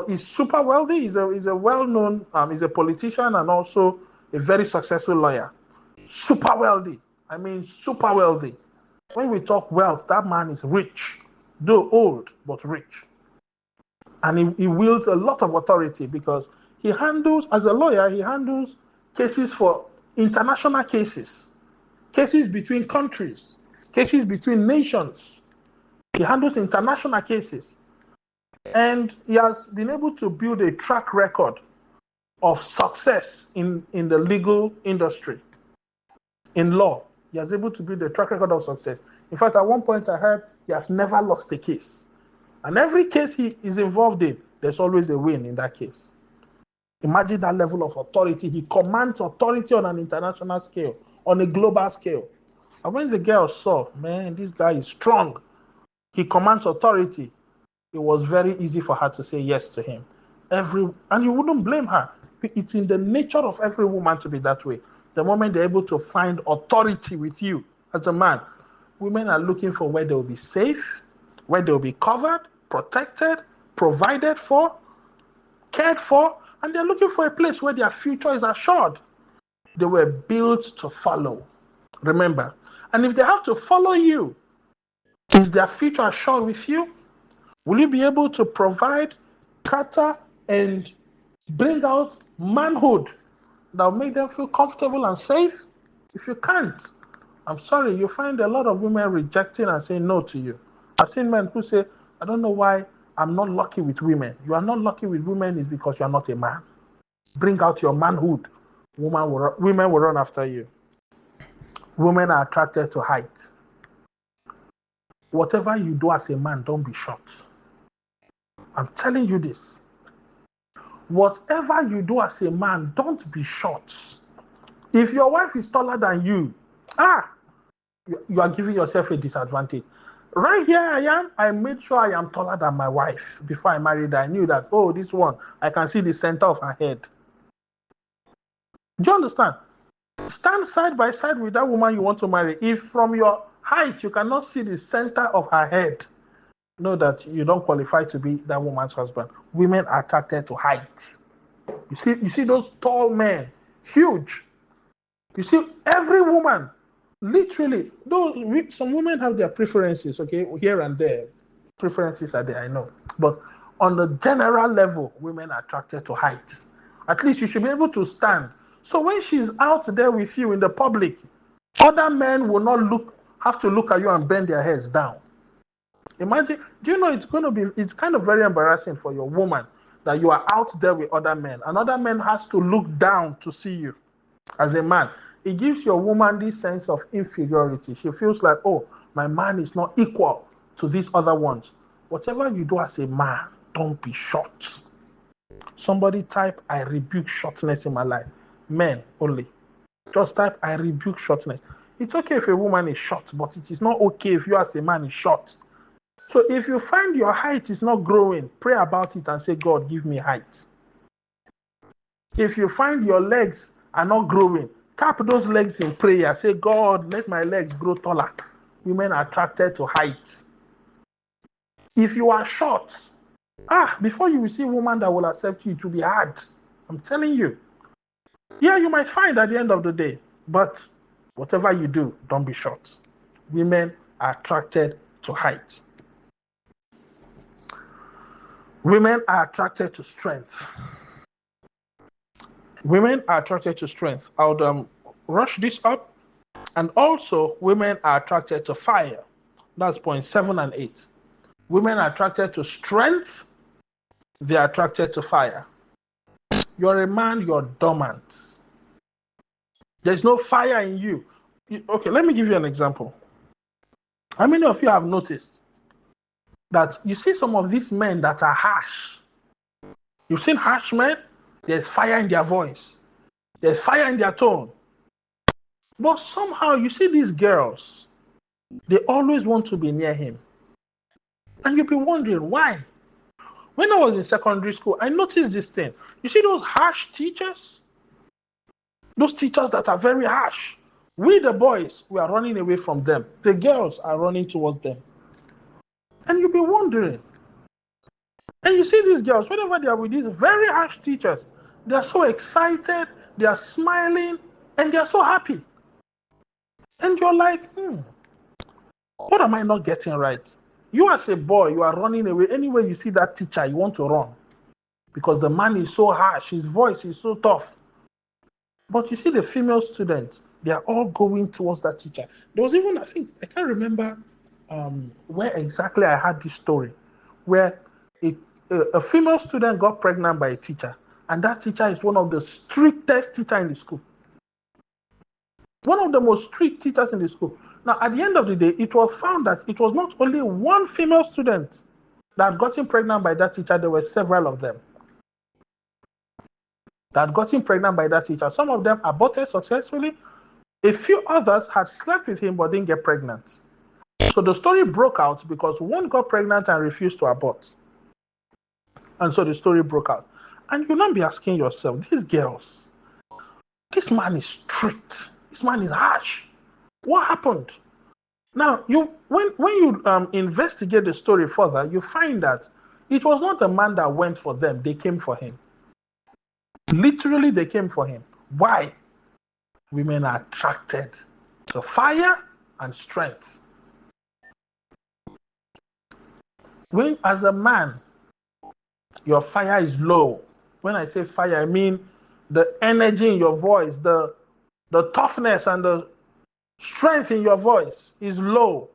he's super wealthy. He's a well-known, he's a politician and also a very successful lawyer. Super wealthy. I mean, super wealthy. When we talk wealth, that man is rich, though old, but rich. And he wields a lot of authority because he handles, as a lawyer, he handles cases for international cases between countries, cases between nations. He handles international cases. And he has been able to build a track record of success in the legal industry, in law. He has able to build a track record of success. In fact, at one point I heard he has never lost a case. And every case he is involved in, there's always a win in that case. Imagine that level of authority. He commands authority on an international scale, on a global scale. And when the girl saw, man, this guy is strong, he commands authority, it was very easy for her to say yes to him. And you wouldn't blame her. It's in the nature of every woman to be that way. The moment they're able to find authority with you as a man, women are looking for where they'll be safe, where they'll be covered, protected, provided for, cared for, and they're looking for a place where their future is assured. They were built to follow. Remember. And if they have to follow you, is their future assured with you? Will you be able to provide, cater, and bring out manhood that will make them feel comfortable and safe? If you can't, I'm sorry, you find a lot of women rejecting and saying no to you. I've seen men who say, I don't know why I'm not lucky with women. You are not lucky with women is because you are not a man. Bring out your manhood. Women will run after you. Women are attracted to height. Whatever you do as a man, don't be short. I'm telling you this. Whatever you do as a man, don't be short. If your wife is taller than you, you are giving yourself a disadvantage. Right here I am. I made sure I am taller than my wife before I married her. I knew that, this one, I can see the center of her head. Do you understand? Stand side by side with that woman you want to marry. If from your height you cannot see the center of her head, know that you don't qualify to be that woman's husband. Women are attracted to height. You see those tall men, huge. You see every woman, literally, some women have their preferences, okay, here and there. Preferences are there, I know. But on the general level, women are attracted to height. At least you should be able to stand. So when she's out there with you in the public, other men will not have to look at you and bend their heads down. Imagine, do you know it's kind of very embarrassing for your woman that you are out there with other men, and other men has to look down to see you as a man. It gives your woman this sense of inferiority. She feels like, my man is not equal to these other ones. Whatever you do as a man, don't be short. Somebody type, I rebuke shortness in my life. Men only. Just type, I rebuke shortness. It's okay if a woman is short, but it is not okay if you as a man is short. So if you find your height is not growing, pray about it and say, God, give me height. If you find your legs are not growing, tap those legs in prayer. Say, God, let my legs grow taller. Women are attracted to height. If you are short, before you will see a woman that will accept you, it will be hard. I'm telling you. Yeah, you might find at the end of the day, but whatever you do, don't be short. Women are attracted to height. Women are attracted to strength. Women are attracted to strength. I would rush this up. And also, women are attracted to fire. That's point 7 and 8. Women are attracted to strength. They are attracted to fire. You're a man, you're dormant. There's no fire in you. Okay, let me give you an example. How many of you have noticed that you see some of these men that are harsh? You've seen harsh men? There's fire in their voice. There's fire in their tone. But somehow you see these girls, they always want to be near him. And you'll be wondering why. When I was in secondary school, I noticed this thing. You see those harsh teachers? Those teachers that are very harsh. We, the boys, we are running away from them. The girls are running towards them. And you'll be wondering. And you see these girls, whenever they are with these very harsh teachers, they are so excited, they are smiling, and they are so happy. And you're like, what am I not getting right? You as a boy, you are running away. Anywhere you see that teacher, you want to run. Because the man is so harsh, his voice is so tough. But you see the female students, they are all going towards that teacher. There was even, I can't remember where exactly I had this story, where a female student got pregnant by a teacher, and that teacher is one of the strictest teachers in the school. One of the most strict teachers in the school. Now, at the end of the day, it was found that it was not only one female student that had gotten pregnant by that teacher, there were several of them that had gotten pregnant by that teacher. Some of them aborted successfully. A few others had slept with him but didn't get pregnant. So the story broke out because one got pregnant and refused to abort. And so the story broke out. And you'll not be asking yourself, these girls, this man is strict. This man is harsh. What happened? Now, when you investigate the story further, you find that it was not the man that went for them. They came for him. Literally, they came for him. Why? Women are attracted to fire and strength. When, as a man, your fire is low. When I say fire, I mean the energy in your voice, the toughness and the strength in your voice is low.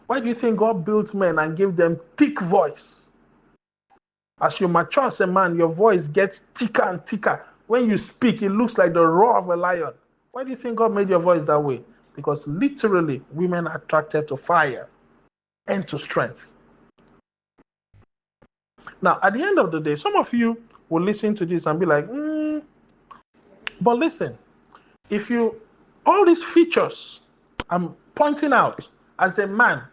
Why do you think God built men and gave them thick voice? As you mature as a man, your voice gets thicker and thicker. When you speak, it looks like the roar of a lion. Why do you think God made your voice that way? Because literally, women are attracted to fire and to strength. Now, at the end of the day, some of you will listen to this and be like, but listen, if you, all these features I'm pointing out as a man,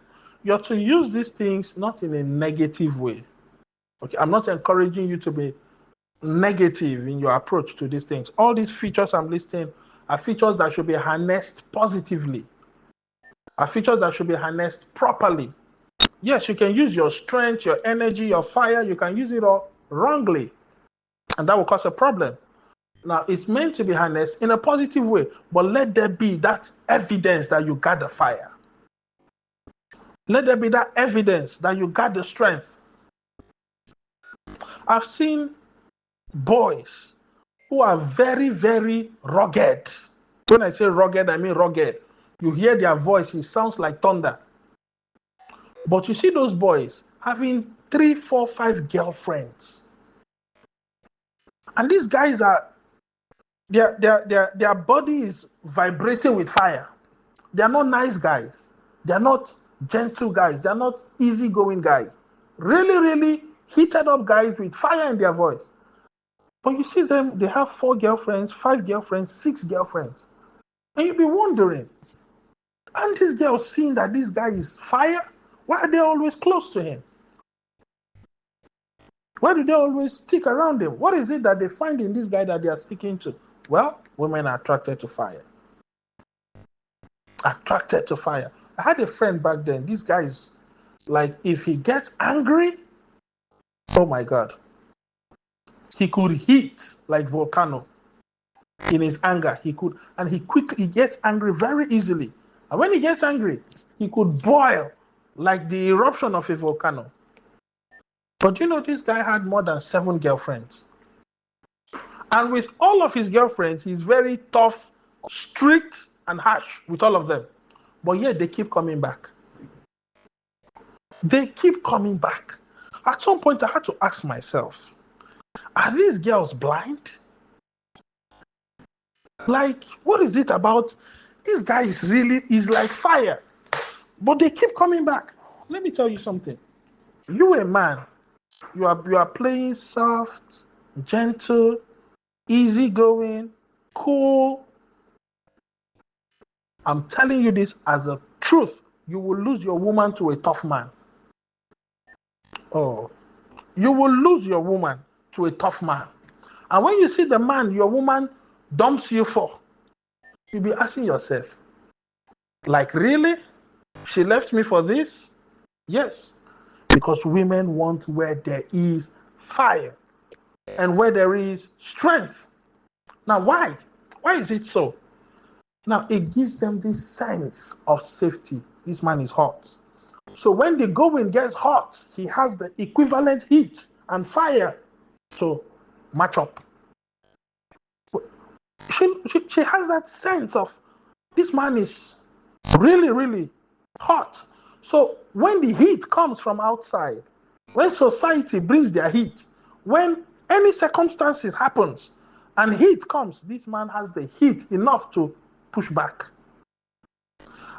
you're to use these things not in a negative way. Okay, I'm not encouraging you to be negative in your approach to these things. All these features I'm listing are features that should be harnessed positively, are features that should be harnessed properly. Yes, you can use your strength, your energy, your fire, you can use it all wrongly, and that will cause a problem. Now, it's meant to be harnessed in a positive way, but let there be that evidence that you got the fire. Let there be that evidence that you got the strength. I've seen boys who are very, very rugged. When I say rugged, I mean rugged. You hear their voice, it sounds like thunder. But you see those boys having 3, 4, 5 girlfriends. And these guys are, their body is vibrating with fire. They are not nice guys. They are not gentle guys. They are not easygoing guys. Really, really heated up guys with fire in their voice. But you see them, they have 4 girlfriends, 5 girlfriends, 6 girlfriends. And you'll be wondering, aren't these girls seeing that this guy is fire? Why are they always close to him? Why do they always stick around him? What is it that they find in this guy that they are sticking to? Well, women are attracted to fire. Attracted to fire. I had a friend back then. This guy is like, if he gets angry, oh my God, he could heat like volcano. In his anger, he could, and he gets angry very easily. And when he gets angry, he could boil like the eruption of a volcano. But you know, this guy had more than 7 girlfriends. And with all of his girlfriends, he's very tough, strict, and harsh with all of them. But yet they keep coming back. They keep coming back. At some point, I had to ask myself, are these girls blind? Like, what is it about this guy is like fire, but they keep coming back. Let me tell you something. You a man, you are playing soft, gentle, easygoing, cool. I'm telling you this as a truth. You will lose your woman to a tough man. Oh, you will lose your woman to a tough man. And when you see the man your woman dumps you for, you'll be asking yourself, like, really? She left me for this? Yes. Because women want where there is fire and where there is strength. Now, why? Why is it so? Now, it gives them this sense of safety. This man is hot. So when the going gets hot, he has the equivalent heat and fire to match up. She has that sense of this man is really, really hot. So when the heat comes from outside, when society brings their heat, when any circumstances happens and heat comes, this man has the heat enough to push back.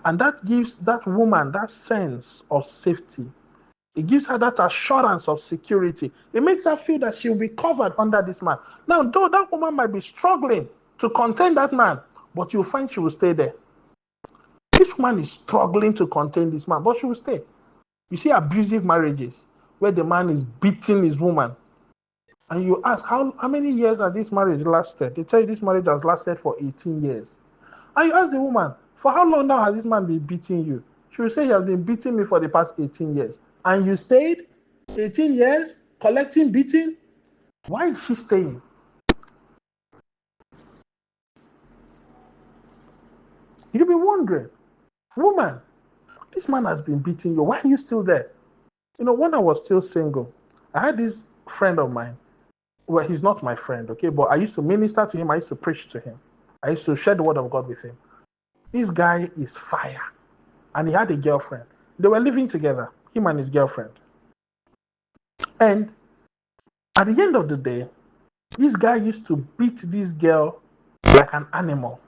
And that gives that woman that sense of safety. It gives her that assurance of security. It makes her feel that she'll be covered under this man. Now, though that woman might be struggling to contain that man, but you'll find she will stay there. This woman is struggling to contain this man, but she will stay. You see abusive marriages where the man is beating his woman. And you ask, how many years has this marriage lasted? They tell you this marriage has lasted for 18 years. And you ask the woman, for how long now has this man been beating you? She will say, he has been beating me for the past 18 years. And you stayed 18 years collecting beating? Why is she staying? You'll be wondering, woman, this man has been beating you. Why are you still there? You know, when I was still single, I had this friend of mine. Well, he's not my friend, okay? But I used to minister to him. I used to preach to him. I used to share the word of God with him. This guy is fire. And he had a girlfriend. They were living together, him and his girlfriend. And At the end of the day, this guy used to beat this girl like an animal.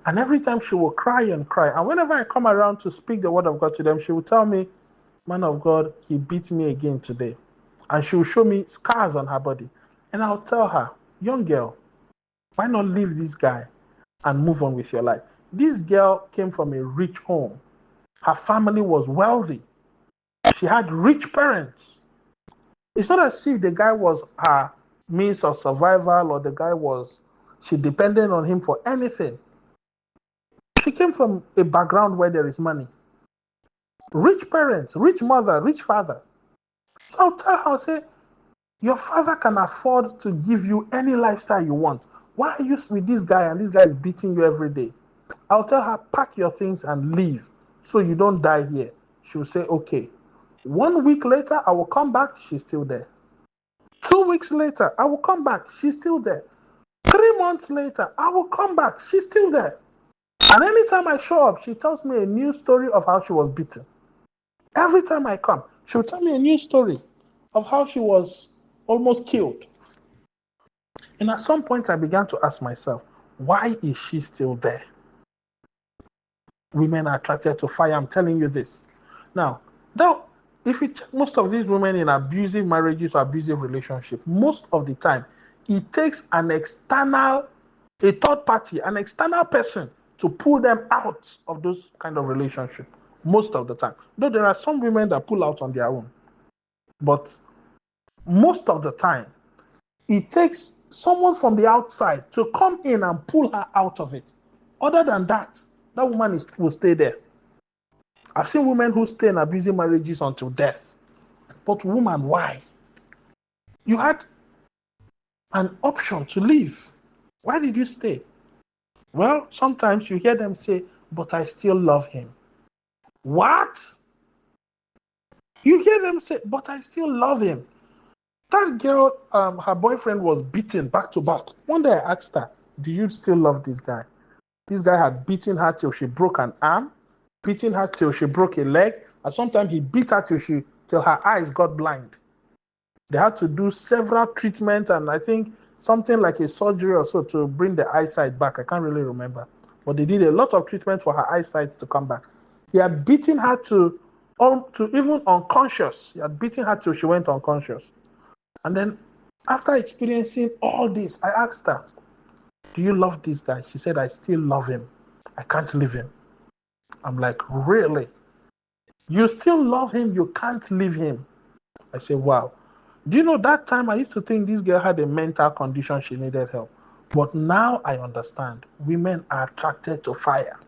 And every time she will cry and cry. And whenever I come around to speak the word of God to them, she will tell me, man of God, he beat me again today. And she will show me scars on her body. And I'll tell her, young girl, why not leave this guy and move on with your life? This girl came from a rich home. Her family was wealthy. She had rich parents. It's not as if the guy was her means of survival or the guy was, she depended on him for anything. She came from a background where there is money. Rich parents, rich mother, rich father. So I'll tell her, say, your father can afford to give you any lifestyle you want. Why are you with this guy and this guy is beating you every day? I'll tell her, pack your things and leave so you don't die here. She'll say, okay. 1 week later, I will come back. She's still there. 2 weeks later, I will come back. She's still there. 3 months later, I will come back. She's still there. And anytime I show up, she tells me a new story of how she was beaten. Every time I come, she'll tell me a new story of how she was almost killed. And at some point, I began to ask myself, why is she still there? Women are attracted to fire. I'm telling you this. Now, if you check most of these women in abusive marriages or abusive relationships, most of the time, it takes an external, a third party, an external person to pull them out of those kind of relationships. Most of the time. Though there are some women that pull out on their own. But most of the time, it takes someone from the outside to come in and pull her out of it. Other than that, that woman will stay there. I've seen women who stay in abusive marriages until death. But woman, why? You had an option to leave. Why did you stay? Well, sometimes you hear them say, but I still love him. What? You hear them say, but I still love him. That girl, her boyfriend was beaten back to back. One day I asked her, do you still love this guy? This guy had beaten her till she broke an arm, beaten her till she broke a leg, and sometimes he beat her till her eyes got blind. They had to do several treatments and I think something like a surgery or so to bring the eyesight back. I can't really remember. But they did a lot of treatment for her eyesight to come back. He had beaten her to even unconscious. He had beaten her till she went unconscious. And then after experiencing all this, I asked her, do you love this guy? She said, I still love him. I can't leave him. I'm like, really? You still love him? You can't leave him? I said, wow. Do you know that time I used to think this girl had a mental condition, she needed help. But now I understand. Women are attracted to fire.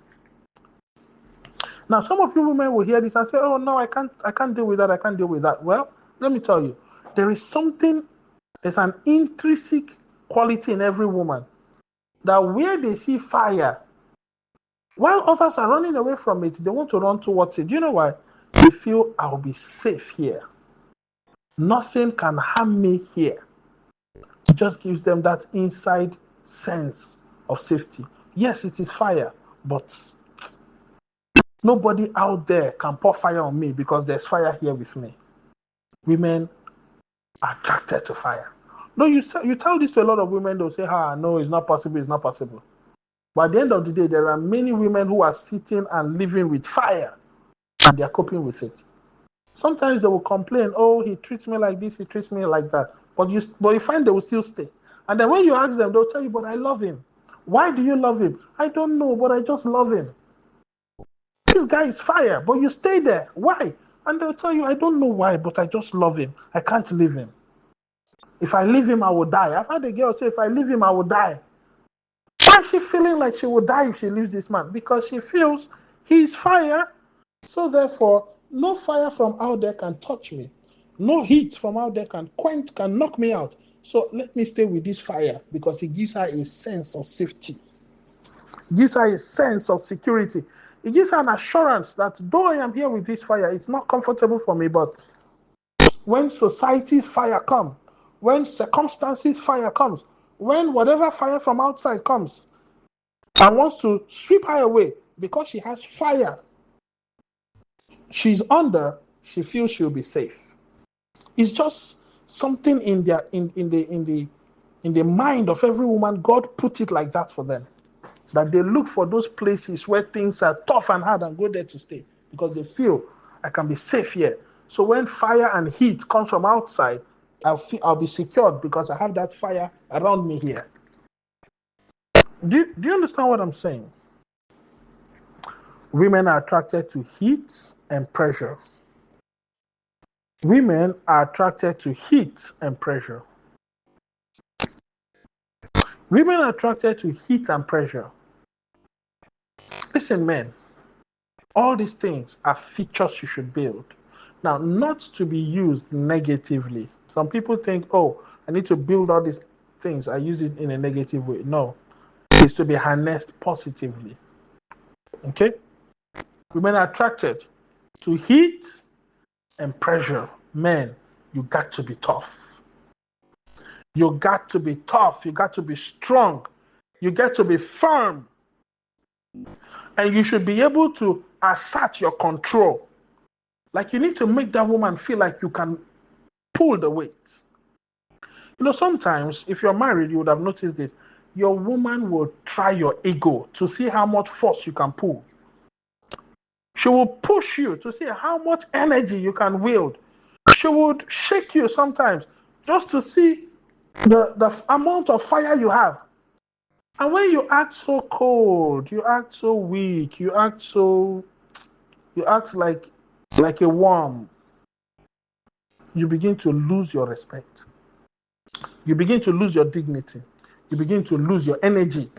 Now, some of you women will hear this and say, oh, no, I can't deal with that. I can't deal with that. Well, let me tell you, there's an intrinsic quality in every woman that where they see fire, while others are running away from it, they want to run towards it. Do you know why? They feel I'll be safe here. Nothing can harm me here. It just gives them that inside sense of safety. Yes, it is fire, but nobody out there can pour fire on me because there's fire here with me. Women are attracted to fire. No, you tell this to a lot of women, they'll say, no, it's not possible, it's not possible. But at the end of the day, there are many women who are sitting and living with fire and they're coping with it. Sometimes they will complain, oh, he treats me like this, he treats me like that. But you find they will still stay. And then when you ask them, they'll tell you, but I love him. Why do you love him? I don't know, but I just love him. This guy is fire, but you stay there. Why? And they'll tell you, I don't know why, but I just love him. I can't leave him. If I leave him, I will die. I've had a girl say, if I leave him, I will die. Why is she feeling like she will die if she leaves this man? Because she feels he's fire. So therefore, no fire from out there can touch me. No heat from out there can knock me out. So let me stay with this fire because it gives her a sense of safety. It gives her a sense of security. It gives her an assurance that though I am here with this fire, it's not comfortable for me, but when society's fire comes, when circumstances fire comes, when whatever fire from outside comes and wants to sweep her away, because she has fire she's under, she feels she'll be safe. It's just Something in their in the mind of every woman, God put it like that for them. That they look for those places where things are tough and hard and go there to stay because they feel I can be safe here. So when fire and heat comes from outside, I'll be secured because I have that fire around me here. Do you understand what I'm saying? Women are attracted to heat and pressure. Women are attracted to heat and pressure. Women are attracted to heat and pressure. Listen, men, all these things are features you should build. Now, not to be used negatively. Some people think, oh, I need to build all these things. I use it in a negative way. No, it's to be harnessed positively. Okay? Women are attracted to heat and pressure. Men, you got to be tough. You got to be tough. You got to be strong. You got to be firm. And you should be able to assert your control. Like you need to make that woman feel like you can pull the weight. You know, sometimes if you're married, you would have noticed this. Your woman will try your ego to see how much force you can pull. She will push you to see how much energy you can wield. She would shake you sometimes just to see the amount of fire you have. And when you act so cold, you act so weak, you act like a worm, you begin to lose your respect. You begin to lose your dignity. You begin to lose your energy.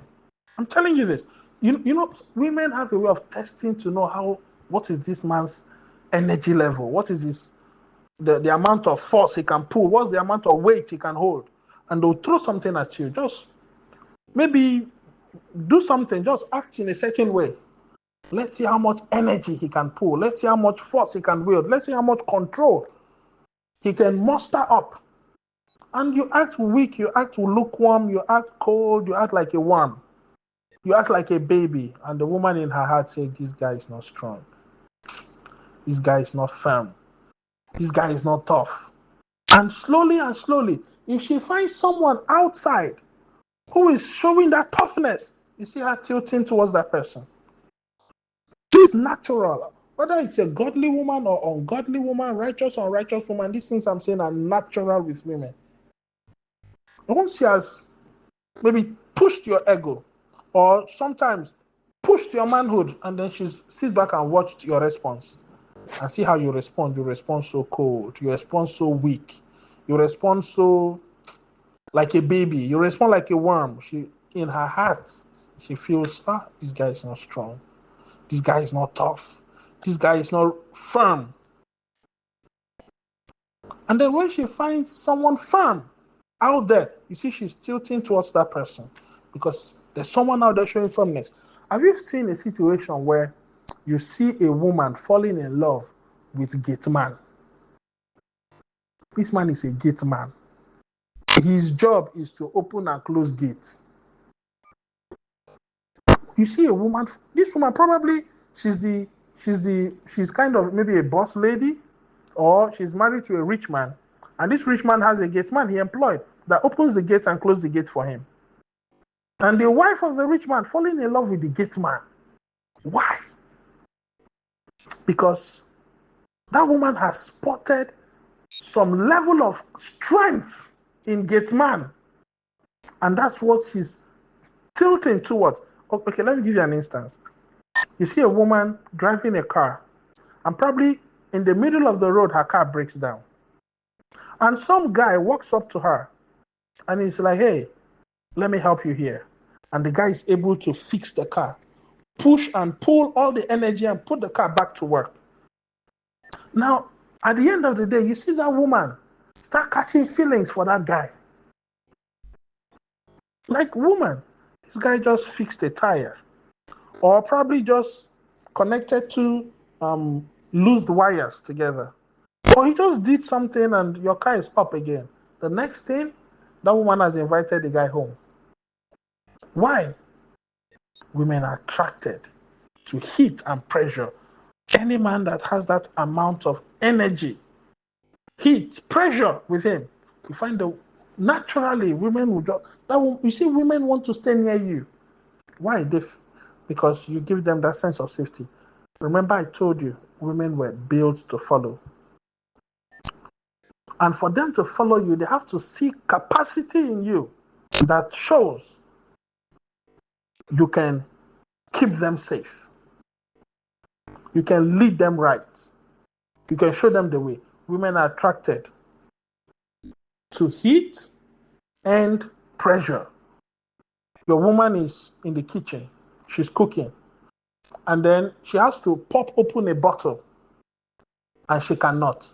I'm telling you this. You know, women have a way of testing to know what is this man's energy level? What is the amount of force he can pull? What's the amount of weight he can hold? And they'll throw something at you. Just maybe do something. Just act in a certain way. Let's see how much energy he can pull. Let's see how much force he can wield. Let's see how much control he can muster up. And you act weak, you act lukewarm, you act cold, you act like a worm. You act like a baby. And the woman in her heart says, this guy is not strong. This guy is not firm. This guy is not tough. And slowly, if she finds someone outside who is showing that toughness, you see her tilting towards that person. It's natural. Whether it's a godly woman or ungodly woman, righteous or unrighteous woman, these things I'm saying are natural with women. Once she has maybe pushed your ego, or sometimes pushed your manhood, and then she sits back and watched your response and see how you respond. You respond so cold. You respond so weak. You respond so like a baby. You respond like a worm. She, in her heart, she feels, this guy is not strong. This guy is not tough. This guy is not firm. And then when she finds someone firm out there, you see she's tilting towards that person because there's someone out there showing firmness. Have you seen a situation where you see a woman falling in love with a gate man? This man is a gate man. His job is to open and close gates. You see a woman, this woman probably she's kind of maybe a boss lady, or she's married to a rich man, and this rich man has a gate man he employed that opens the gate and closes the gate for him. And the wife of the rich man falling in love with the gate man. Why? Because that woman has spotted some level of strength in gate man, and that's what she's tilting towards. Okay, let me give you an instance. You see a woman driving a car, and probably in the middle of the road, her car breaks down. And some guy walks up to her, and he's like, hey, let me help you here. And the guy is able to fix the car, push and pull all the energy and put the car back to work. Now, at the end of the day, you see that woman start catching feelings for that guy. Like, woman, this guy just fixed a tire, or probably just connected two loose wires together, or he just did something and your car is up again. The next thing, that woman has invited the guy home. Why? Women are attracted to heat and pressure. Any man that has that amount of energy, heat, pressure with him You find that naturally women will just you see women want to stay near you. Why? Because you give them that sense of safety. Remember, I told you women were built to follow. And for them to follow you, they have to see capacity in you that shows you can keep them safe. You can lead them right. You can show them the way. Women are attracted to heat and pressure. Your woman is in the kitchen, she's cooking, and then she has to pop open a bottle, and she cannot.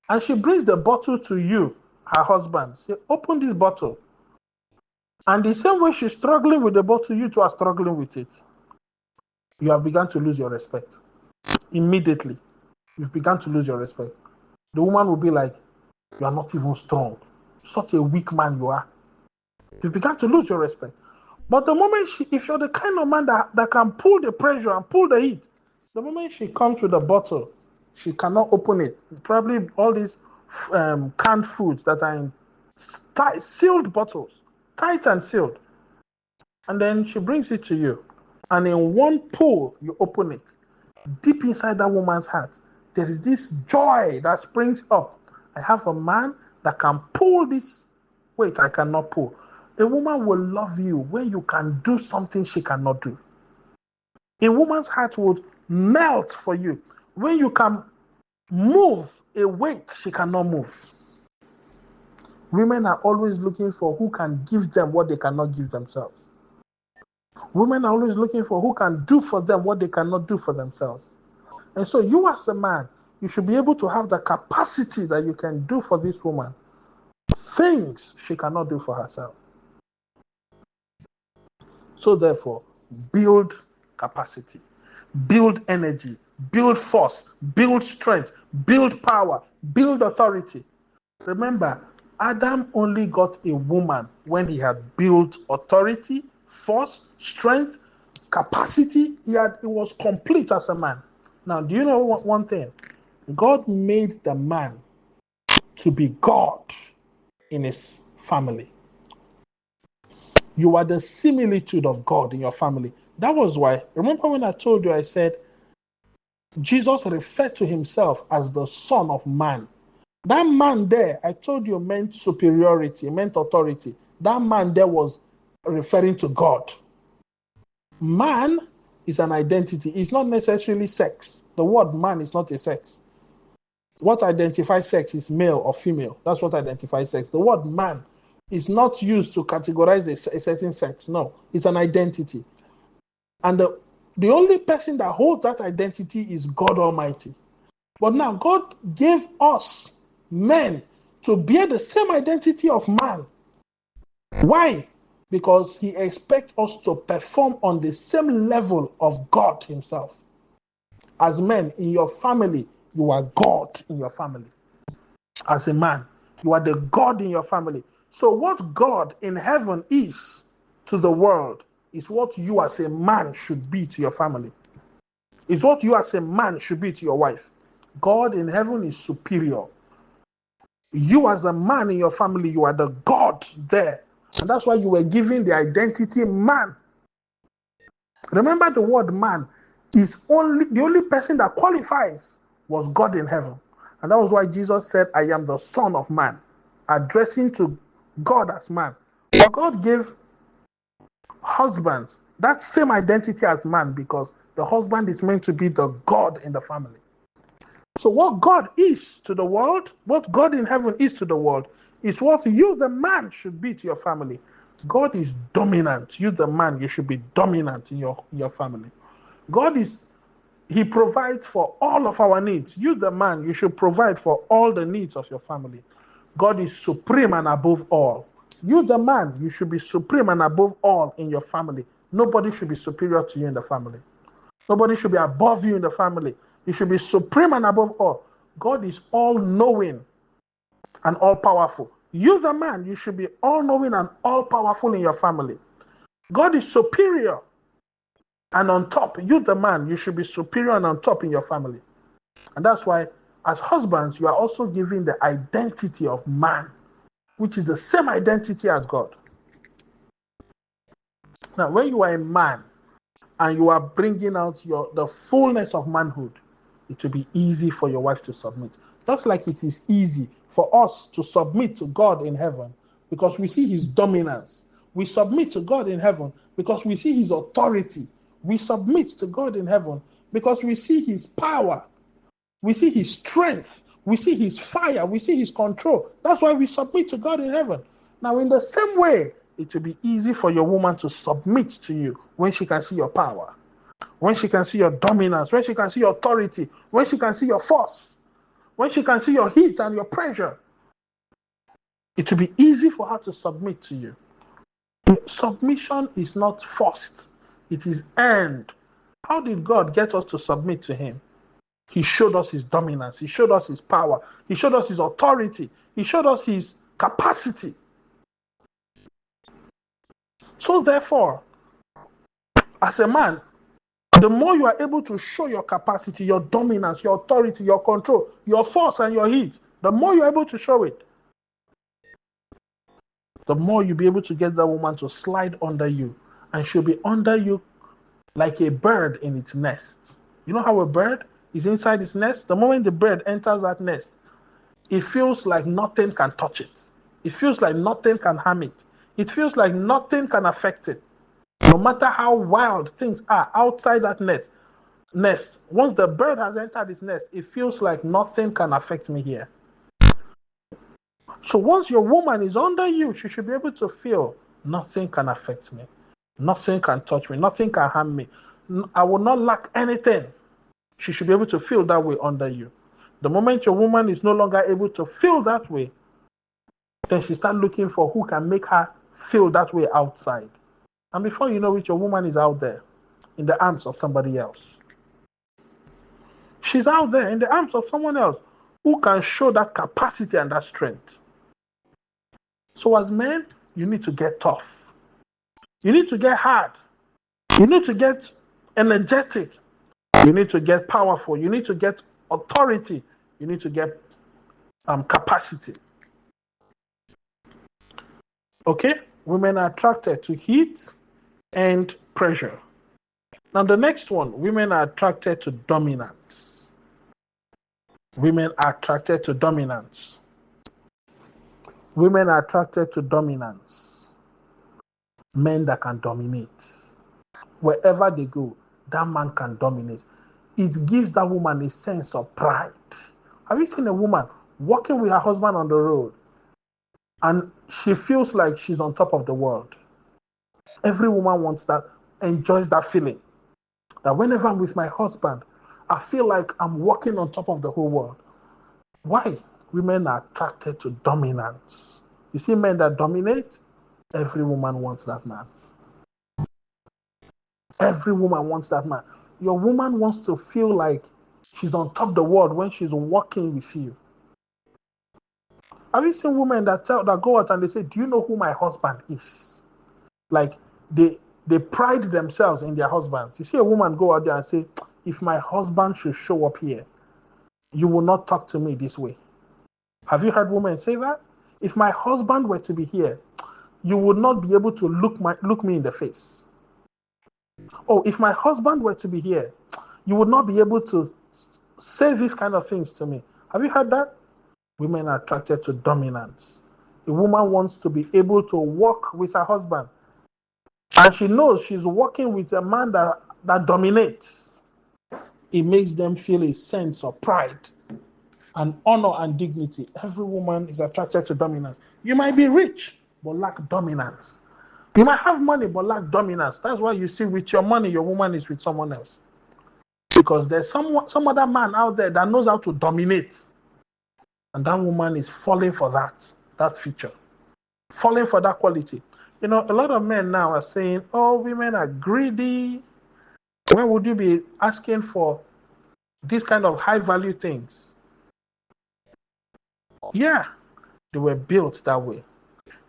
And she brings the bottle to you, her husband. Say, open this bottle. And the same way she's struggling with the bottle, you two are struggling with it. You have begun to lose your respect. Immediately, you've begun to lose your respect. The woman will be like, you are not even strong. Such a weak man you are. You've begun to lose your respect. But the moment if you're the kind of man that can pull the pressure and pull the heat, the moment she comes with a bottle, she cannot open it. Probably all these canned foods that are in sealed bottles, tight and sealed. And then she brings it to you. And in one pull, you open it. Deep inside that woman's heart, there is this joy that springs up. I have a man that can pull this weight I cannot pull. A woman will love you when you can do something she cannot do. A woman's heart would melt for you when you can move a weight she cannot move. Women are always looking for who can give them what they cannot give themselves. Women are always looking for who can do for them what they cannot do for themselves. And so you as a man, you should be able to have the capacity that you can do for this woman things she cannot do for herself. So therefore, build capacity, build energy, build force, build strength, build power, build authority. Remember, Adam only got a woman when he had built authority, force, strength, capacity. He was complete as a man. Now, do you know one thing? God made the man to be God in his family. You are the similitude of God in your family. That was why, remember when I told you, I said, Jesus referred to himself as the Son of Man. That man there, I told you, meant superiority, meant authority. That man there was referring to God. Man is an identity. It's not necessarily sex. The word man is not a sex. What identifies sex is male or female. That's what identifies sex. The word man is not used to categorize a certain sex. No, it's an identity. And the only person that holds that identity is God Almighty. But now God gave us men to bear the same identity of man. Why? Because he expects us to perform on the same level of God himself. As men in your family, you are God in your family. As a man, you are the God in your family. So what God in heaven is to the world is what you as a man should be to your family. Is what you as a man should be to your wife. God in heaven is superior. You as a man in your family, you are the God there. And that's why you were given the identity man. Remember, the word man is the only person that qualifies was God in heaven. And that was why Jesus said, I am the Son of Man, addressing to God as man. But God gave husbands that same identity as man because the husband is meant to be the God in the family. So what God is to the world, what God in heaven is to the world, is what you, the man, should be to your family. God is dominant. You, the man, you should be dominant in your family. God is, he provides for all of our needs. You, the man, you should provide for all the needs of your family. God is supreme and above all. You, the man, you should be supreme and above all in your family. Nobody should be superior to you in the family. Nobody should be above you in the family. You should be supreme and above all. God is all-knowing and all-powerful. You, the man, you should be all-knowing and all-powerful in your family. God is superior and on top. You, the man, you should be superior and on top in your family. And that's why, as husbands, you are also given the identity of man. which is the same identity as God. Now, when you are a man and you are bringing out the fullness of manhood, it will be easy for your wife to submit. Just like it is easy for us to submit to God in heaven because we see his dominance. We submit to God in heaven because we see his authority. We submit to God in heaven because we see his power. We see his strength. We see his fire. We see his control. That's why we submit to God in heaven. Now, in the same way, it will be easy for your woman to submit to you when she can see your power, when she can see your dominance, when she can see your authority, when she can see your force, when she can see your heat and your pressure. It will be easy for her to submit to you. Submission is not forced. It is earned. How did God get us to submit to him? He showed us his dominance. He showed us his power. He showed us his authority. He showed us his capacity. So therefore, as a man, the more you are able to show your capacity, your dominance, your authority, your control, your force and your heat, the more you're able to show it, the more you'll be able to get that woman to slide under you. And she'll be under you like a bird in its nest. You know how a bird is inside its nest? The moment the bird enters that nest, it feels like nothing can touch it. It feels like nothing can harm it. It feels like nothing can affect it. No matter how wild things are outside that nest, once the bird has entered its nest, it feels like nothing can affect me here. So once your woman is under you, she should be able to feel nothing can affect me. Nothing can touch me. Nothing can harm me. I will not lack anything. She should be able to feel that way under you. The moment your woman is no longer able to feel that way, then she starts looking for who can make her feel that way outside. And before you know it, your woman is out there in the arms of somebody else. She's out there in the arms of someone else who can show that capacity and that strength. So as men, you need to get tough. You need to get hard. You need to get energetic. You need to get powerful. You need to get authority. You need to get capacity. Okay? Women are attracted to heat and pressure. Now the next one, women are attracted to dominance. Women are attracted to dominance. Women are attracted to dominance. Men that can dominate. Wherever they go, that man can dominate. It gives that woman a sense of pride. Have you seen a woman walking with her husband on the road and she feels like she's on top of the world? Every woman wants that, enjoys that feeling. That whenever I'm with my husband, I feel like I'm walking on top of the whole world. Why? Women are attracted to dominance. You see men that dominate, every woman wants that man. Every woman wants that man. Your woman wants to feel like she's on top of the world when she's walking with you. Have you seen women that go out and they say, do you know who my husband is? Like they pride themselves in their husbands. You see a woman go out there and say, if my husband should show up here, you will not talk to me this way. Have you heard women say that? If my husband were to be here, you would not be able to look me in the face. Oh, if my husband were to be here, you would not be able to say these kind of things to me. Have you heard that? Women are attracted to dominance. A woman wants to be able to walk with her husband. And she knows she's walking with a man that dominates. It makes them feel a sense of pride and honor and dignity. Every woman is attracted to dominance. You might be rich, but lack dominance. You might have money, but lack dominance. That's why you see with your money, your woman is with someone else. Because there's some other man out there that knows how to dominate. And that woman is falling for that feature. Falling for that quality. You know, a lot of men now are saying, oh, women are greedy. Why would you be asking for these kind of high value things? Yeah, they were built that way.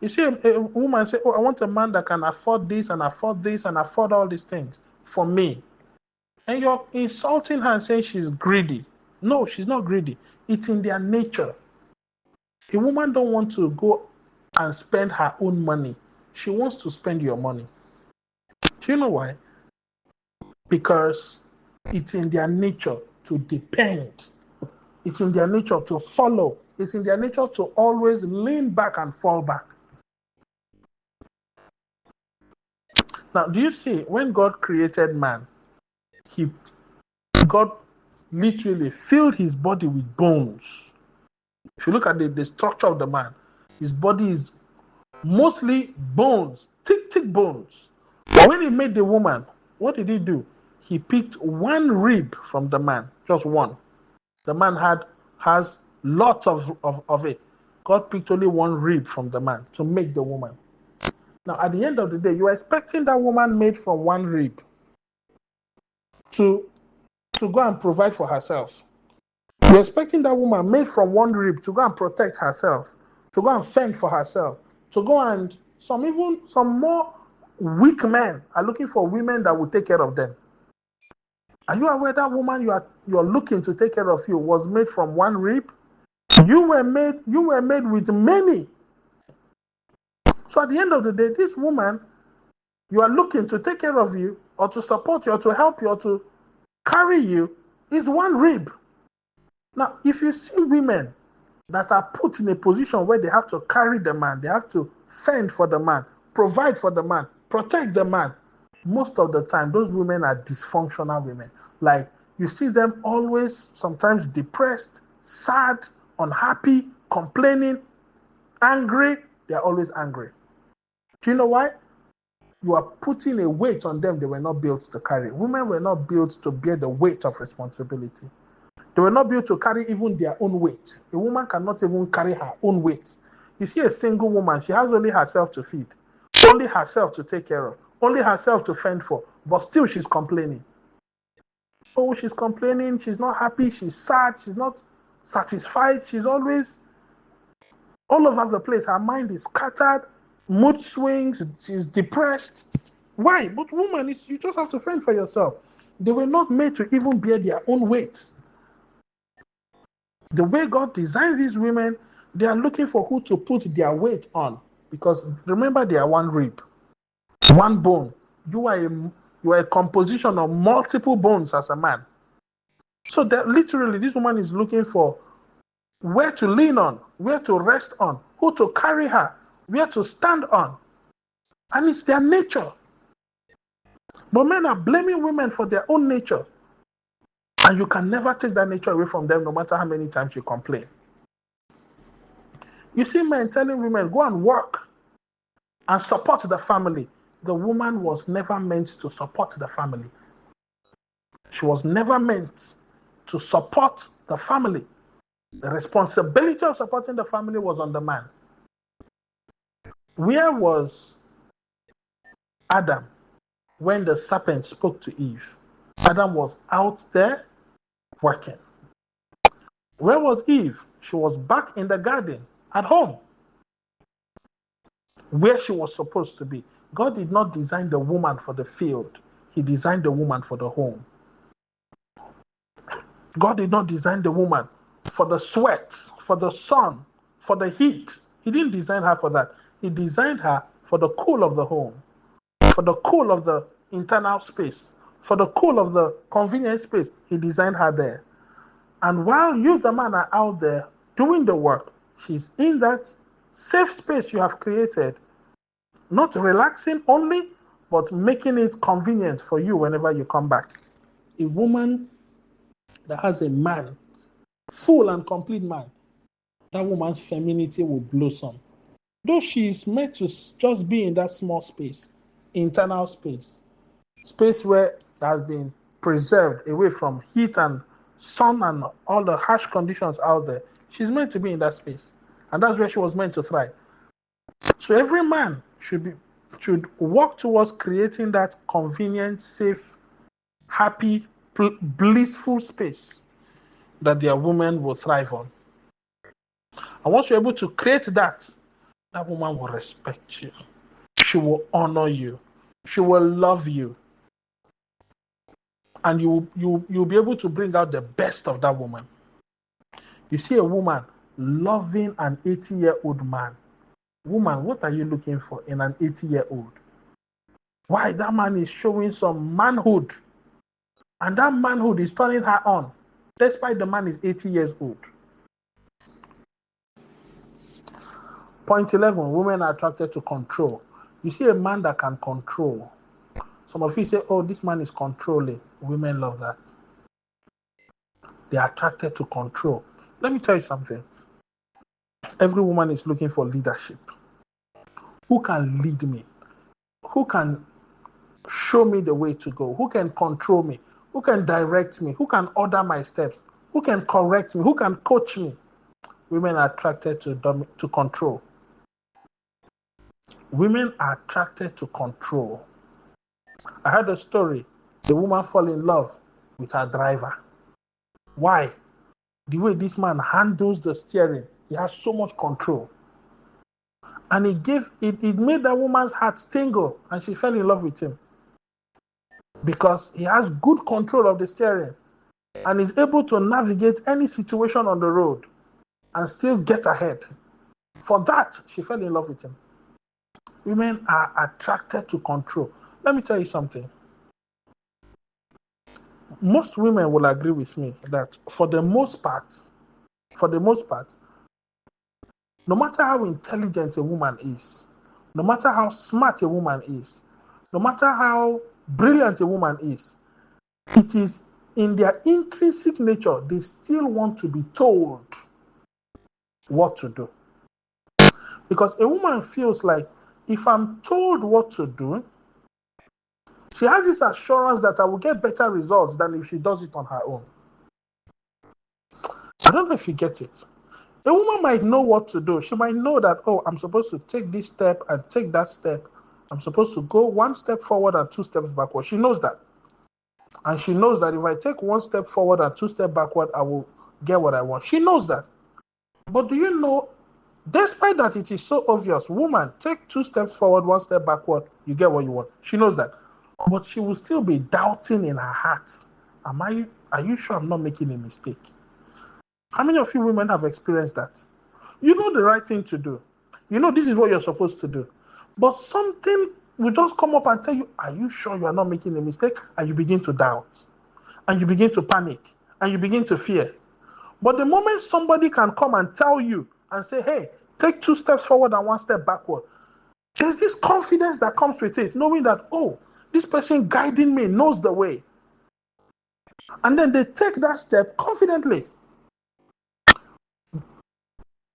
You see a woman say, oh, I want a man that can afford this and afford this and afford all these things for me. And you're insulting her and saying she's greedy. No, she's not greedy. It's in their nature. A woman don't want to go and spend her own money. She wants to spend your money. Do you know why? Because it's in their nature to depend. It's in their nature to follow. It's in their nature to always lean back and fall back. Now, do you see, when God created man, God literally filled his body with bones. If you look at the structure of the man, his body is mostly bones, thick bones. But when he made the woman, what did he do? He picked one rib from the man, just one. The man has lots of it. God picked only one rib from the man to make the woman. Now, at the end of the day, you are expecting that woman made from one rib to go and provide for herself. You're expecting that woman made from one rib to go and protect herself, to go and fend for herself, to go and some more weak men are looking for women that will take care of them. Are you aware that woman you're looking to take care of you was made from one rib? You were made with many. So at the end of the day, this woman you are looking to take care of you or to support you or to help you or to carry you is one rib. Now, if you see women that are put in a position where they have to carry the man, they have to fend for the man, provide for the man, protect the man, most of the time, those women are dysfunctional women. Like, you see them always, sometimes depressed, sad, unhappy, complaining, angry. They're always angry. Do you know why? You are putting a weight on them they were not built to carry. Women were not built to bear the weight of responsibility. They were not built to carry even their own weight. A woman cannot even carry her own weight. You see a single woman, she has only herself to feed, only herself to take care of, only herself to fend for, but still she's complaining. Oh, she's complaining, she's not happy, she's sad, she's not satisfied, she's always all over the place. Her mind is scattered, mood swings, she's depressed. Why? But woman, you just have to fend for yourself. They were not made to even bear their own weight. The way God designed these women, they are looking for who to put their weight on. Because remember, they are one rib, one bone. You are a composition of multiple bones as a man. So that literally, this woman is looking for where to lean on, where to rest on, who to carry her, where to stand on. And it's their nature. But men are blaming women for their own nature. And you can never take that nature away from them, no matter how many times you complain. You see men telling women, go and work and support the family. The woman was never meant to support the family. She was never meant to support the family. The responsibility of supporting the family was on the man. Where was Adam when the serpent spoke to Eve? Adam was out there working. Where was Eve? She was back in the garden at home, where she was supposed to be. God did not design the woman for the field. He designed the woman for the home. God did not design the woman for the sweat, for the sun, for the heat. He didn't design her for that. He designed her for the cool of the home, for the cool of the internal space, for the cool of the convenient space. He designed her there. And while you, the man, are out there doing the work, she's in that safe space you have created, not relaxing only, but making it convenient for you whenever you come back. A woman that has a man, full and complete man, that woman's femininity will blossom. Though she is meant to just be in that small space, internal space, space where it has been preserved away from heat and sun and all the harsh conditions out there. She's meant to be in that space. And that's where she was meant to thrive. So every man should work towards creating that convenient, safe, happy, blissful space that their woman will thrive on. And once you're able to create that, that woman will respect you. She will honor you. She will love you. And you'll be able to bring out the best of that woman. You see a woman loving an 80-year-old man. Woman, what are you looking for in an 80-year-old? Why? That man is showing some manhood. And that manhood is turning her on, despite the man is 80 years old. Point 11, women are attracted to control. You see a man that can control. Some of you say, oh, this man is controlling. Women love that. They are attracted to control. Let me tell you something. Every woman is looking for leadership. Who can lead me? Who can show me the way to go? Who can control me? Who can direct me? Who can order my steps? Who can correct me? Who can coach me? Women are attracted to control. Women are attracted to control. I heard a story. The woman fell in love with her driver. Why? The way this man handles the steering, he has so much control. And it made that woman's heart tingle, and she fell in love with him. Because he has good control of the steering and is able to navigate any situation on the road and still get ahead. For that, she fell in love with him. Women are attracted to control. Let me tell you something. Most women will agree with me that for the most part, no matter how intelligent a woman is, no matter how smart a woman is, no matter how brilliant a woman is, it is in their intrinsic nature, they still want to be told what to do. Because a woman feels like, if I'm told what to do, she has this assurance that I will get better results than if she does it on her own. I don't know if you get it. A woman might know what to do. She might know that, oh, I'm supposed to take this step and take that step. I'm supposed to go one step forward and 2 steps backward. She knows that. And she knows that if I take 1 step forward and 2 steps backward, I will get what I want. She knows that. But do you know, despite that it is so obvious, woman, take 2 steps forward, 1 step backward, you get what you want. She knows that. But she will still be doubting in her heart. Are you sure I'm not making a mistake? How many of you women have experienced that? You know the right thing to do. You know this is what you're supposed to do. But something will just come up and tell you, are you sure you are not making a mistake? And you begin to doubt. And you begin to panic. And you begin to fear. But the moment somebody can come and tell you and say, hey, take 2 steps forward and 1 step backward, there's this confidence that comes with it, knowing that, oh, this person guiding me knows the way. And then they take that step confidently.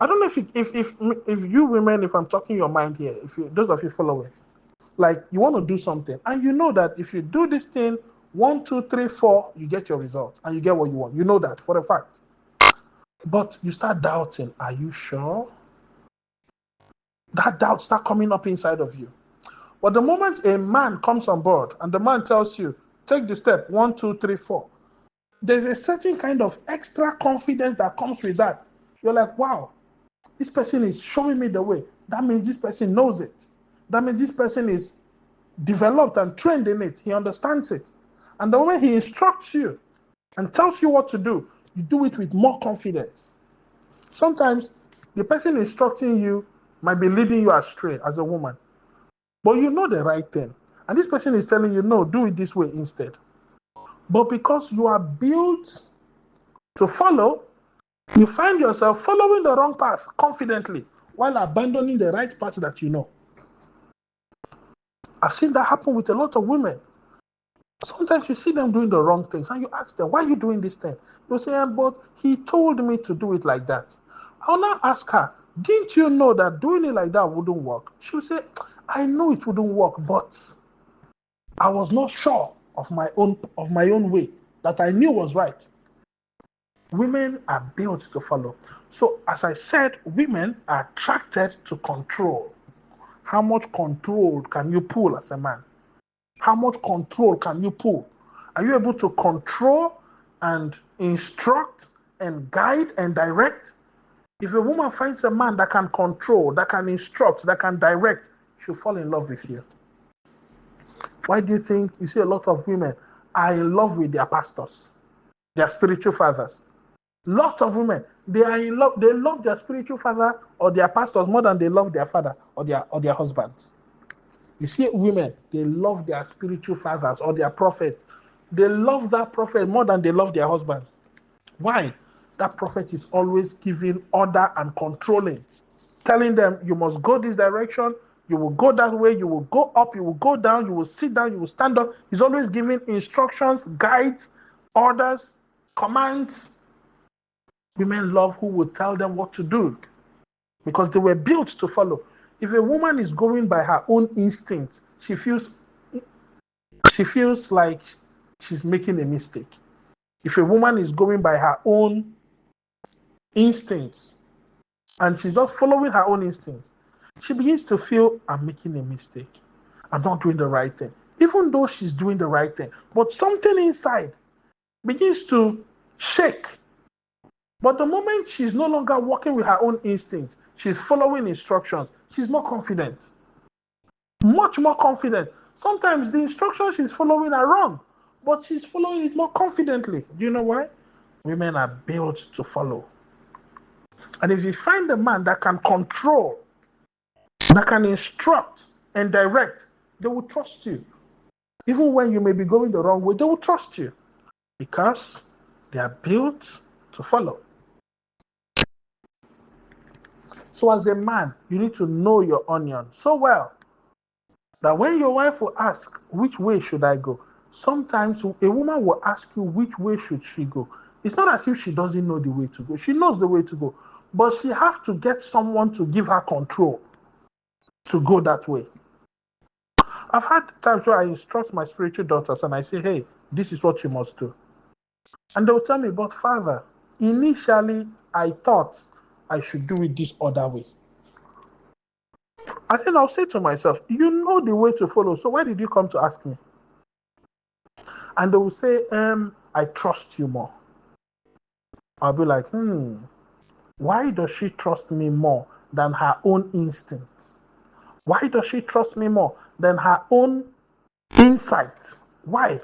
I don't know if you women, if I'm talking your mind here, those of you following, like you want to do something and you know that if you do this thing 1, 2, 3, 4, you get your result and you get what you want. You know that for a fact. But you start doubting, are you sure? That doubt start coming up inside of you. But the moment a man comes on board and the man tells you, take the step 1, 2, 3, 4, there's a certain kind of extra confidence that comes with that. You're like, wow, this person is showing me the way. That means this person knows it. That means this person is developed and trained in it. He understands it. And the moment he instructs you and tells you what to do, you do it with more confidence. Sometimes the person instructing you might be leading you astray as a woman, but you know the right thing. And this person is telling you, no, do it this way instead. But because you are built to follow, you find yourself following the wrong path confidently while abandoning the right path that you know. I've seen that happen with a lot of women. Sometimes you see them doing the wrong things and you ask them, why are you doing this thing? They'll say, but he told me to do it like that. I'll now ask her, didn't you know that doing it like that wouldn't work? She'll say, I know it wouldn't work, but I was not sure of my own way that I knew was right. Women are built to follow. So as I said, women are attracted to control. How much control can you pull as a man? How much control can you pull? Are you able to control and instruct and guide and direct? If a woman finds a man that can control, that can instruct, that can direct, she'll fall in love with you. Why do you think you see a lot of women are in love with their pastors, their spiritual fathers? Lots of women, they are in love. They love their spiritual father or their pastors more than they love their father or their husbands. You see, women, they love their spiritual fathers or their prophets. They love that prophet more than they love their husband. Why? That prophet is always giving order and controlling, telling them, you must go this direction, you will go that way, you will go up, you will go down, you will sit down, you will stand up. He's always giving instructions, guides, orders, commands. Women love who will tell them what to do because they were built to follow. If a woman is going by her own instinct, she feels like she's making a mistake. If a woman is going by her own instincts and she's just following her own instincts, she begins to feel, I'm making a mistake. I'm not doing the right thing. Even though she's doing the right thing, but something inside begins to shake. But the moment she's no longer working with her own instincts, she's following instructions, she's more confident, much more confident. Sometimes the instructions she's following are wrong, but she's following it more confidently. Do you know why? Women are built to follow. And if you find a man that can control, that can instruct and direct, they will trust you. Even when you may be going the wrong way, they will trust you because they are built to follow. So as a man, you need to know your onion so well that when your wife will ask, which way should I go? Sometimes a woman will ask you, which way should she go? It's not as if she doesn't know the way to go. She knows the way to go. But she has to get someone to give her control to go that way. I've had times where I instruct my spiritual daughters and I say, hey, this is what you must do. And they'll tell me, but father, initially I thought I should do it this other way. And then I'll say to myself, you know the way to follow, so why did you come to ask me? And they will say, I trust you more. I'll be like, why does she trust me more than her own instincts? Why does she trust me more than her own insight? Why?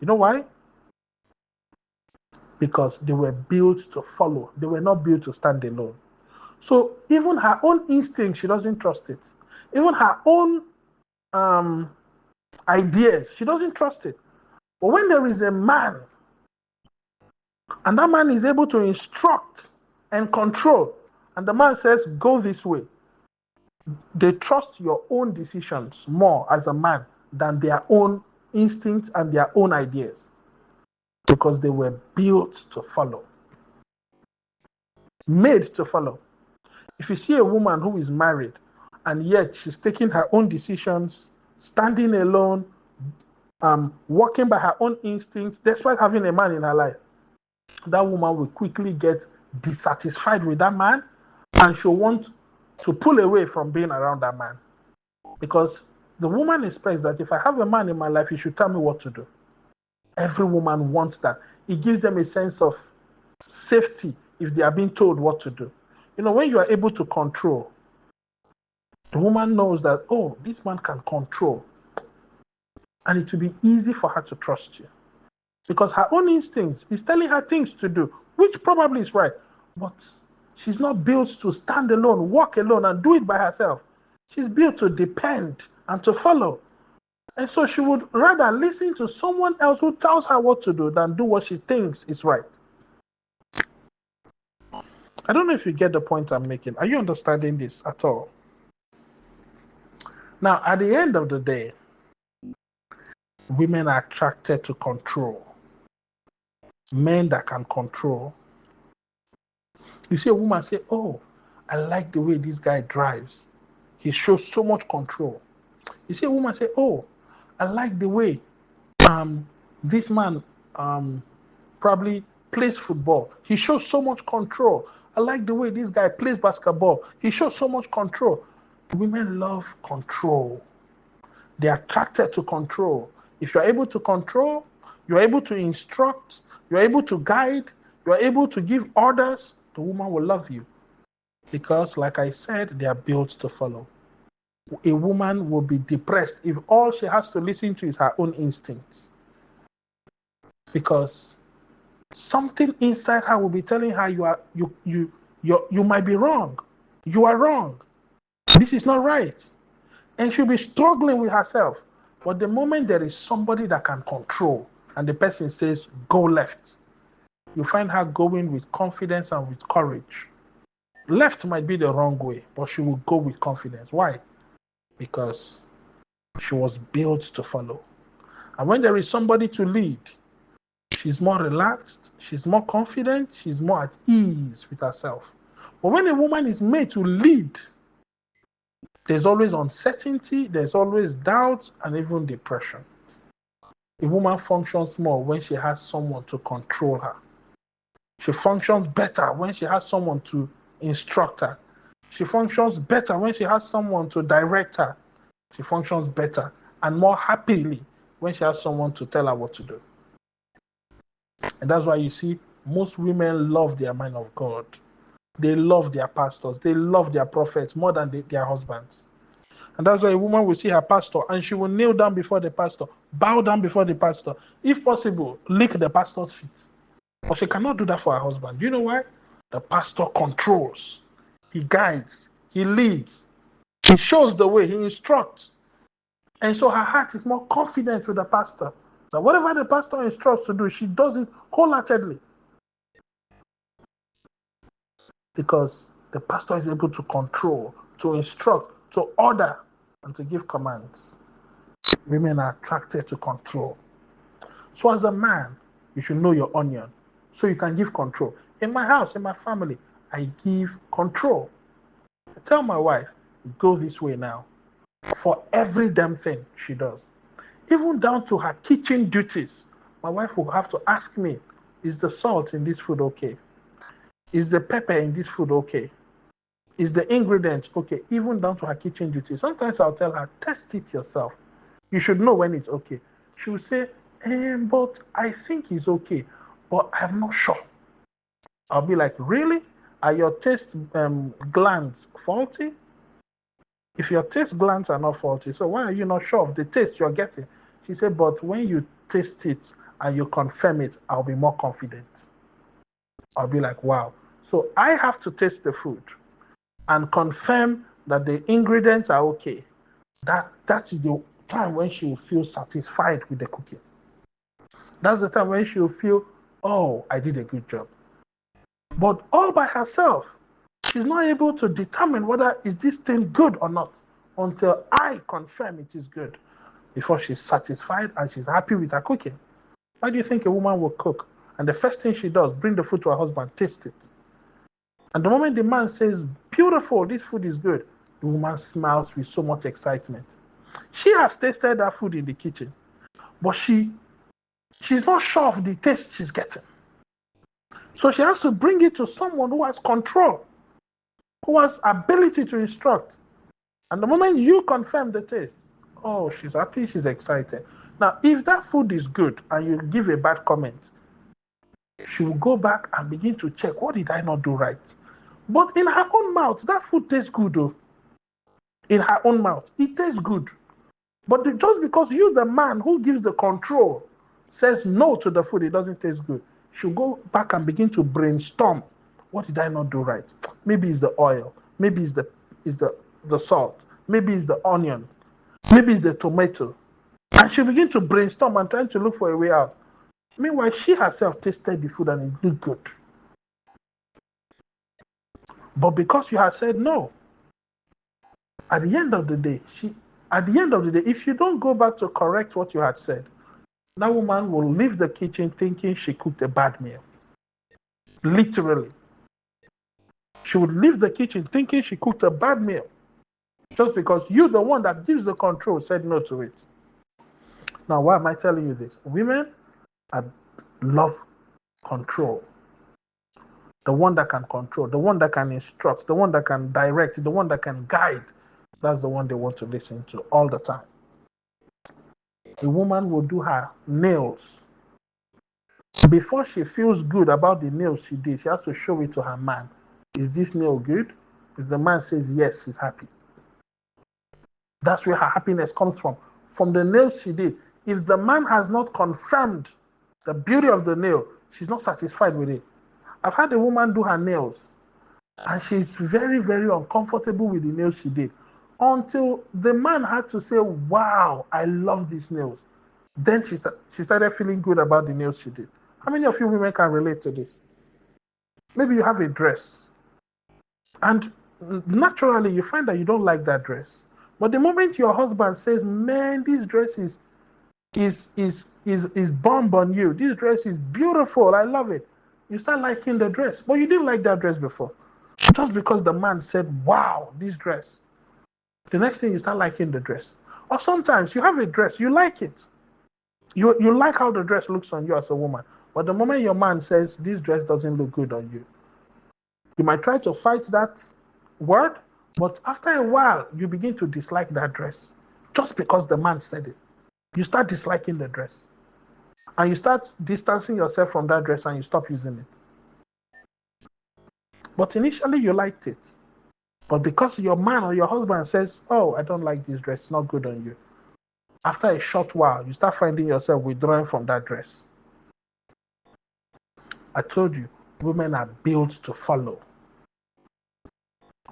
You know why? Because they were built to follow. They were not built to stand alone. So even her own instinct, she doesn't trust it. Even her own ideas, she doesn't trust it. But when there is a man, and that man is able to instruct and control, and the man says, go this way, they trust your own decisions more as a man than their own instincts and their own ideas because they were built to follow, made to follow. If you see a woman who is married and yet she's taking her own decisions, standing alone, working by her own instincts, despite having a man in her life, that woman will quickly get dissatisfied with that man and she'll want to pull away from being around that man. Because the woman expects that if I have a man in my life, he should tell me what to do. Every woman wants that. It gives them a sense of safety if they are being told what to do. You know, when you are able to control, the woman knows that, oh, this man can control. And it will be easy for her to trust you. Because her own instincts is telling her things to do, which probably is right. But she's not built to stand alone, walk alone, and do it by herself. She's built to depend and to follow. And so she would rather listen to someone else who tells her what to do than do what she thinks is right. I don't know if you get the point I'm making. Are you understanding this at all? Now, at the end of the day, women are attracted to control. Men that can control. You see a woman say, oh, I like the way this guy drives. He shows so much control. You see a woman say, oh, I like the way this man probably plays football. He shows so much control. I like the way this guy plays basketball. He shows so much control. Women love control. They're attracted to control. If you're able to control, you're able to instruct, you're able to guide, you're able to give orders, the woman will love you. Because, like I said, they are built to follow. A woman will be depressed if all she has to listen to is her own instincts. Because Something inside her will be telling her you might be wrong. You are wrong. This is not right. And she'll be struggling with herself. But the moment there is somebody that can control and the person says, go left, you find her going with confidence and with courage. Left might be the wrong way, but she will go with confidence. Why? Because she was built to follow. And when there is somebody to lead, she's more relaxed, she's more confident, she's more at ease with herself. But when a woman is made to lead, there's always uncertainty, there's always doubt, and even depression. A woman functions more when she has someone to control her. She functions better when she has someone to instruct her. She functions better when she has someone to direct her. She functions better and more happily when she has someone to tell her what to do. And that's why you see most women love their man of God. They love their pastors. They love their prophets more than their husbands. And that's why a woman will see her pastor and she will kneel down before the pastor, bow down before the pastor. If possible, lick the pastor's feet. But she cannot do that for her husband. Do you know why? The pastor controls. He guides. He leads. He shows the way. He instructs. And so her heart is more confident with the pastor. That whatever the pastor instructs to do, she does it wholeheartedly. Because the pastor is able to control, to instruct, to order, and to give commands. Women are attracted to control. So as a man, you should know your onion so you can give control. In my house, in my family, I give control. I tell my wife, go this way now. For every damn thing she does. Even down to her kitchen duties. My wife will have to ask me, is the salt in this food okay? Is the pepper in this food okay? Is the ingredients okay? Even down to her kitchen duties. Sometimes I'll tell her, test it yourself. You should know when it's okay. She will say, but I think it's okay, but I'm not sure. I'll be like, really? Are your taste glands faulty? If your taste glands are not faulty, so why are you not sure of the taste you're getting? She said, but when you taste it and you confirm it, I'll be more confident. I'll be like, wow. So I have to taste the food and confirm that the ingredients are okay. That is the time when she will feel satisfied with the cooking. That's the time when she will feel, oh, I did a good job. But all by herself, she's not able to determine whether is this thing good or not until I confirm it is good before she's satisfied and she's happy with her cooking. Why do you think a woman will cook? And the first thing she does, bring the food to her husband, taste it. And the moment the man says, beautiful, this food is good, the woman smiles with so much excitement. She has tasted that food in the kitchen, but she's not sure of the taste she's getting. So she has to bring it to someone who has control, who has ability to instruct. And the moment you confirm the taste, oh, she's happy, she's excited. Now, if that food is good and you give a bad comment, she will go back and begin to check, what did I not do right? But in her own mouth, that food tastes good, though. In her own mouth, it tastes good. But just because you, the man who gives the control, says no to the food, it doesn't taste good, she'll go back and begin to brainstorm. What did I not do right? Maybe it's the oil. Maybe it's the salt. Maybe it's the onion. Maybe it's the tomato. And she'll begin to brainstorm and trying to look for a way out. Meanwhile, she herself tasted the food and it looked good. But because you have said no, at the end of the day, if you don't go back to correct what you had said, that woman will leave the kitchen thinking she cooked a bad meal. Literally. She would leave the kitchen thinking she cooked a bad meal. Just because you, the one that gives the control, said no to it. Now, why am I telling you this? Women love control. The one that can control, the one that can instruct, the one that can direct, the one that can guide. That's the one they want to listen to all the time. A woman will do her nails. Before she feels good about the nails she did, she has to show it to her man. Is this nail good? If the man says yes, she's happy. That's where her happiness comes from the nails she did. If the man has not confirmed the beauty of the nail, she's not satisfied with it. I've had a woman do her nails, and she's very, very uncomfortable with the nails she did. Until the man had to say, wow, I love these nails. Then she started feeling good about the nails she did. How many of you women can relate to this? Maybe you have a dress, and naturally you find that you don't like that dress. But the moment your husband says, man, this dress is bomb on you. This dress is beautiful. I love it. You start liking the dress. But you didn't like that dress before. Just because the man said, wow, this dress. The next thing you start liking the dress. Or sometimes you have a dress, you like it. You like how the dress looks on you as a woman. But the moment your man says, this dress doesn't look good on you, you might try to fight that word, but after a while, you begin to dislike that dress. Just because the man said it. You start disliking the dress. And you start distancing yourself from that dress and you stop using it. But initially, you liked it. But because your man or your husband says, oh, I don't like this dress, it's not good on you. After a short while, you start finding yourself withdrawing from that dress. I told you, women are built to follow.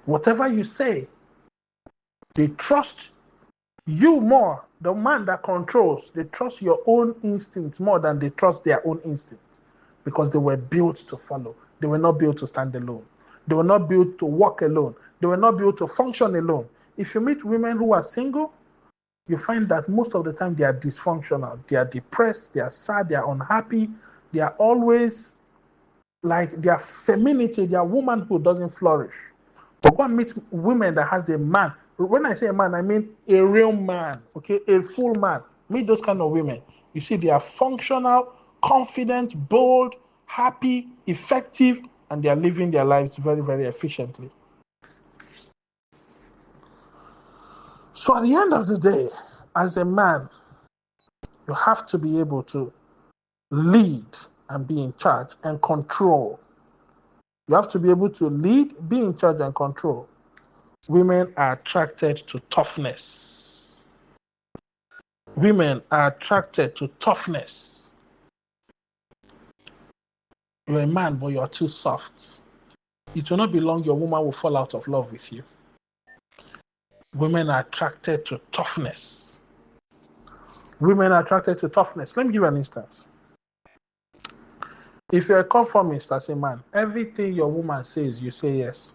Whatever you say, they trust you more. The man that controls, they trust your own instincts more than they trust their own instincts, because they were built to follow. They were not built to stand alone. They were not built to walk alone. They were not built to function alone. If you meet women who are single, you find that most of the time they are dysfunctional. They are depressed, they are sad, they are unhappy. They are always like their femininity, their womanhood doesn't flourish. But go and meet women that has a man. When I say a man, I mean a real man, okay, a full man. Meet those kind of women. You see, they are functional, confident, bold, happy, effective, and they are living their lives very, very efficiently. So at the end of the day, as a man, you have to be able to lead and be in charge and control. You have to be able to lead, be in charge, and control. Women are attracted to toughness. Women are attracted to toughness. You're a man, but you're too soft. It will not be long, your woman will fall out of love with you. Women are attracted to toughness. Women are attracted to toughness. Let me give you an instance. If you're a conformist as a man, everything your woman says, you say yes.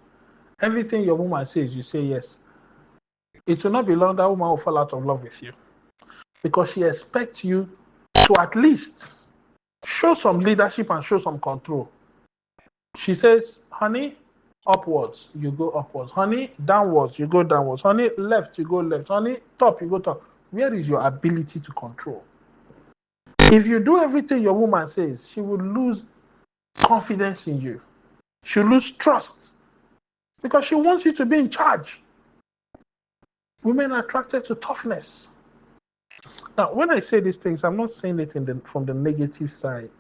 Everything your woman says, you say yes. It will not be long, that woman will fall out of love with you, because she expects you to at least show some leadership and show some control. She says, honey, upwards, you go upwards. Honey, downwards, you go downwards. Honey, left, you go left. Honey, top, you go top. Where is your ability to control? If you do everything your woman says, she will lose confidence in you. She'll lose trust, because she wants you to be in charge. Women are attracted to toughness. Now, when I say these things, I'm not saying it from the negative side.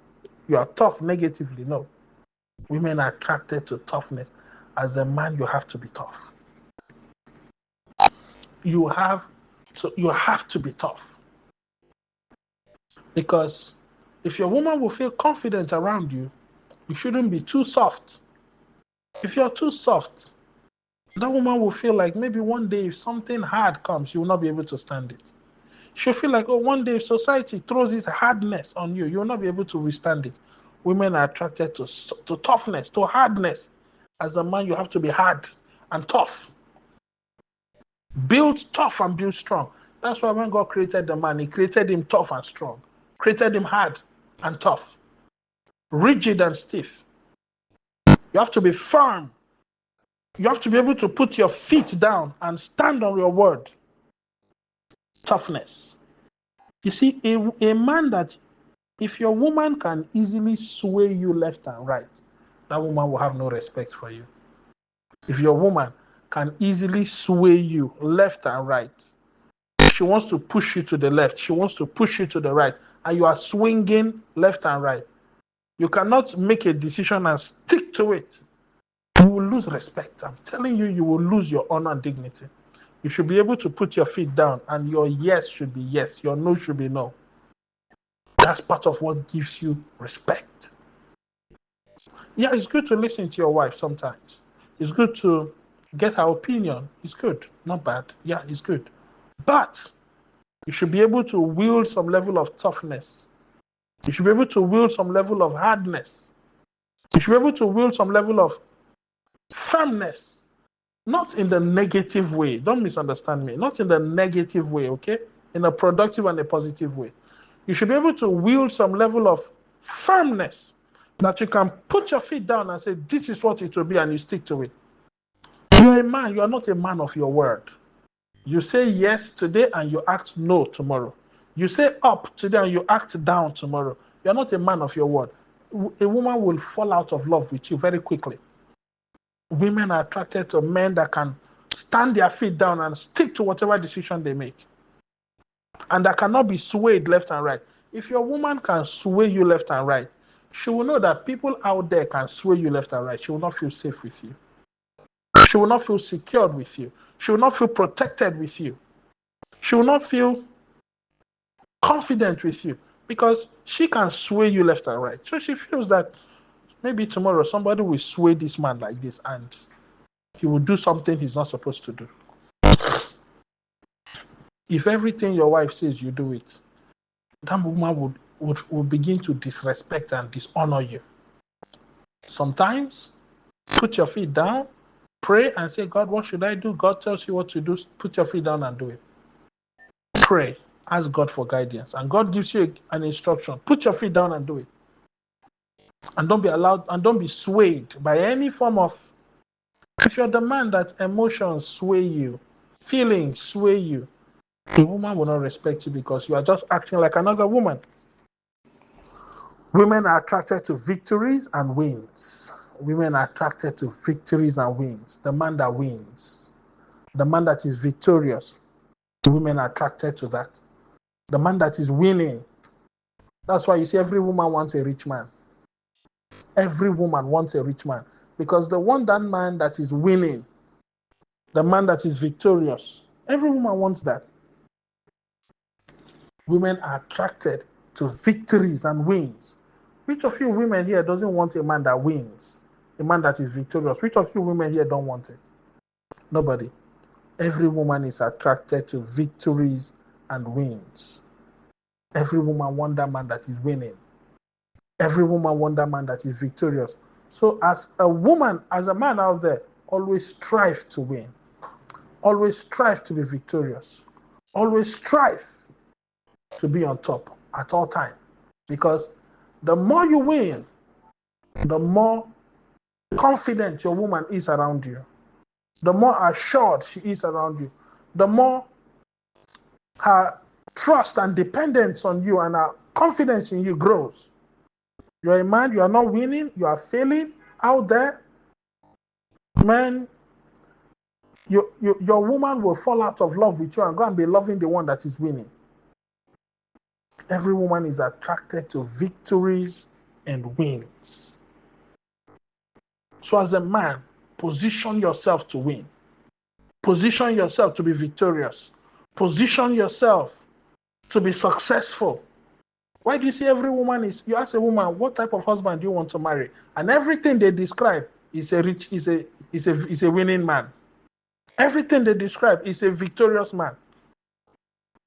You are tough negatively, no. Women are attracted to toughness. As a man, you have to be tough. You have to be tough. Because if your woman will feel confident around you, you shouldn't be too soft. If you're too soft, that woman will feel like maybe one day if something hard comes, you will not be able to stand it. She'll feel like, oh, one day if society throws this hardness on you, you will not be able to withstand it. Women are attracted to toughness, to hardness. As a man, you have to be hard and tough. Build tough and build strong. That's why when God created the man, he created him tough and strong. Created him hard and tough. Rigid and stiff. You have to be firm. You have to be able to put your feet down and stand on your word. Toughness. You see, a man that, if your woman can easily sway you left and right, that woman will have no respect for you. If your woman can easily sway you left and right, she wants to push you to the left, she wants to push you to the right, and you are swinging left and right, you cannot make a decision and stick to it. You will lose respect. I'm telling you, you will lose your honor and dignity. You should be able to put your feet down, and your yes should be yes, your no should be no. That's part of what gives you respect. Yeah, it's good to listen to your wife sometimes. It's good to get her opinion. It's good, not bad. Yeah, it's good. But you should be able to wield some level of toughness. You should be able to wield some level of hardness. You should be able to wield some level of firmness. Not in the negative way. Don't misunderstand me. Not in the negative way, okay? In a productive and a positive way. You should be able to wield some level of firmness that you can put your feet down and say, this is what it will be, and you stick to it. You're a man. You are not a man of your word. You say yes today and you act no tomorrow. You say up today and you act down tomorrow. You're not a man of your word. A woman will fall out of love with you very quickly. Women are attracted to men that can stand their feet down and stick to whatever decision they make, and that cannot be swayed left and right. If your woman can sway you left and right, she will know that people out there can sway you left and right. She will not feel safe with you. She will not feel secured with you. She will not feel protected with you. She will not feel confident with you because she can sway you left and right. So she feels that maybe tomorrow somebody will sway this man like this and he will do something he's not supposed to do. If everything your wife says you do it, that woman would begin to disrespect and dishonor you. Sometimes, put your feet down, pray and say, God, what should I do? God tells you what to do. Put your feet down and do it. Pray. Ask God for guidance. And God gives you an instruction. Put your feet down and do it. And don't be allowed, and don't be swayed by any form of, if you're the man that emotions sway you, feelings sway you, the woman will not respect you because you are just acting like another woman. Women are attracted to victories and wins. Women are attracted to victories and wins. The man that wins, the man that is victorious, women are attracted to that. The man that is winning. That's why you see every woman wants a rich man. Every woman wants a rich man because they want that man that is winning, the man that is victorious. Every woman wants that. Women are attracted to victories and wins. Which of you women here doesn't want a man that wins? A man that is victorious? Which of you women here don't want it? Nobody. Every woman is attracted to victories and wins. Every woman wants that man that is winning. Every woman wants that man that is victorious. So as a woman, as a man out there, always strive to win. Always strive to be victorious. Always strive to be on top at all times. Because the more you win, the more confident your woman is around you. The more assured she is around you. The more her trust and dependence on you and her confidence in you grows. You're a man, you are not winning, you are failing out there. Man, your woman will fall out of love with you and go and be loving the one that is winning. Every woman is attracted to victories and wins. So as a man, position yourself to win. Position yourself to be victorious. Position yourself to be successful. Why do you see every woman is, you ask a woman, what type of husband do you want to marry? And everything they describe is a winning man. Everything they describe is a victorious man.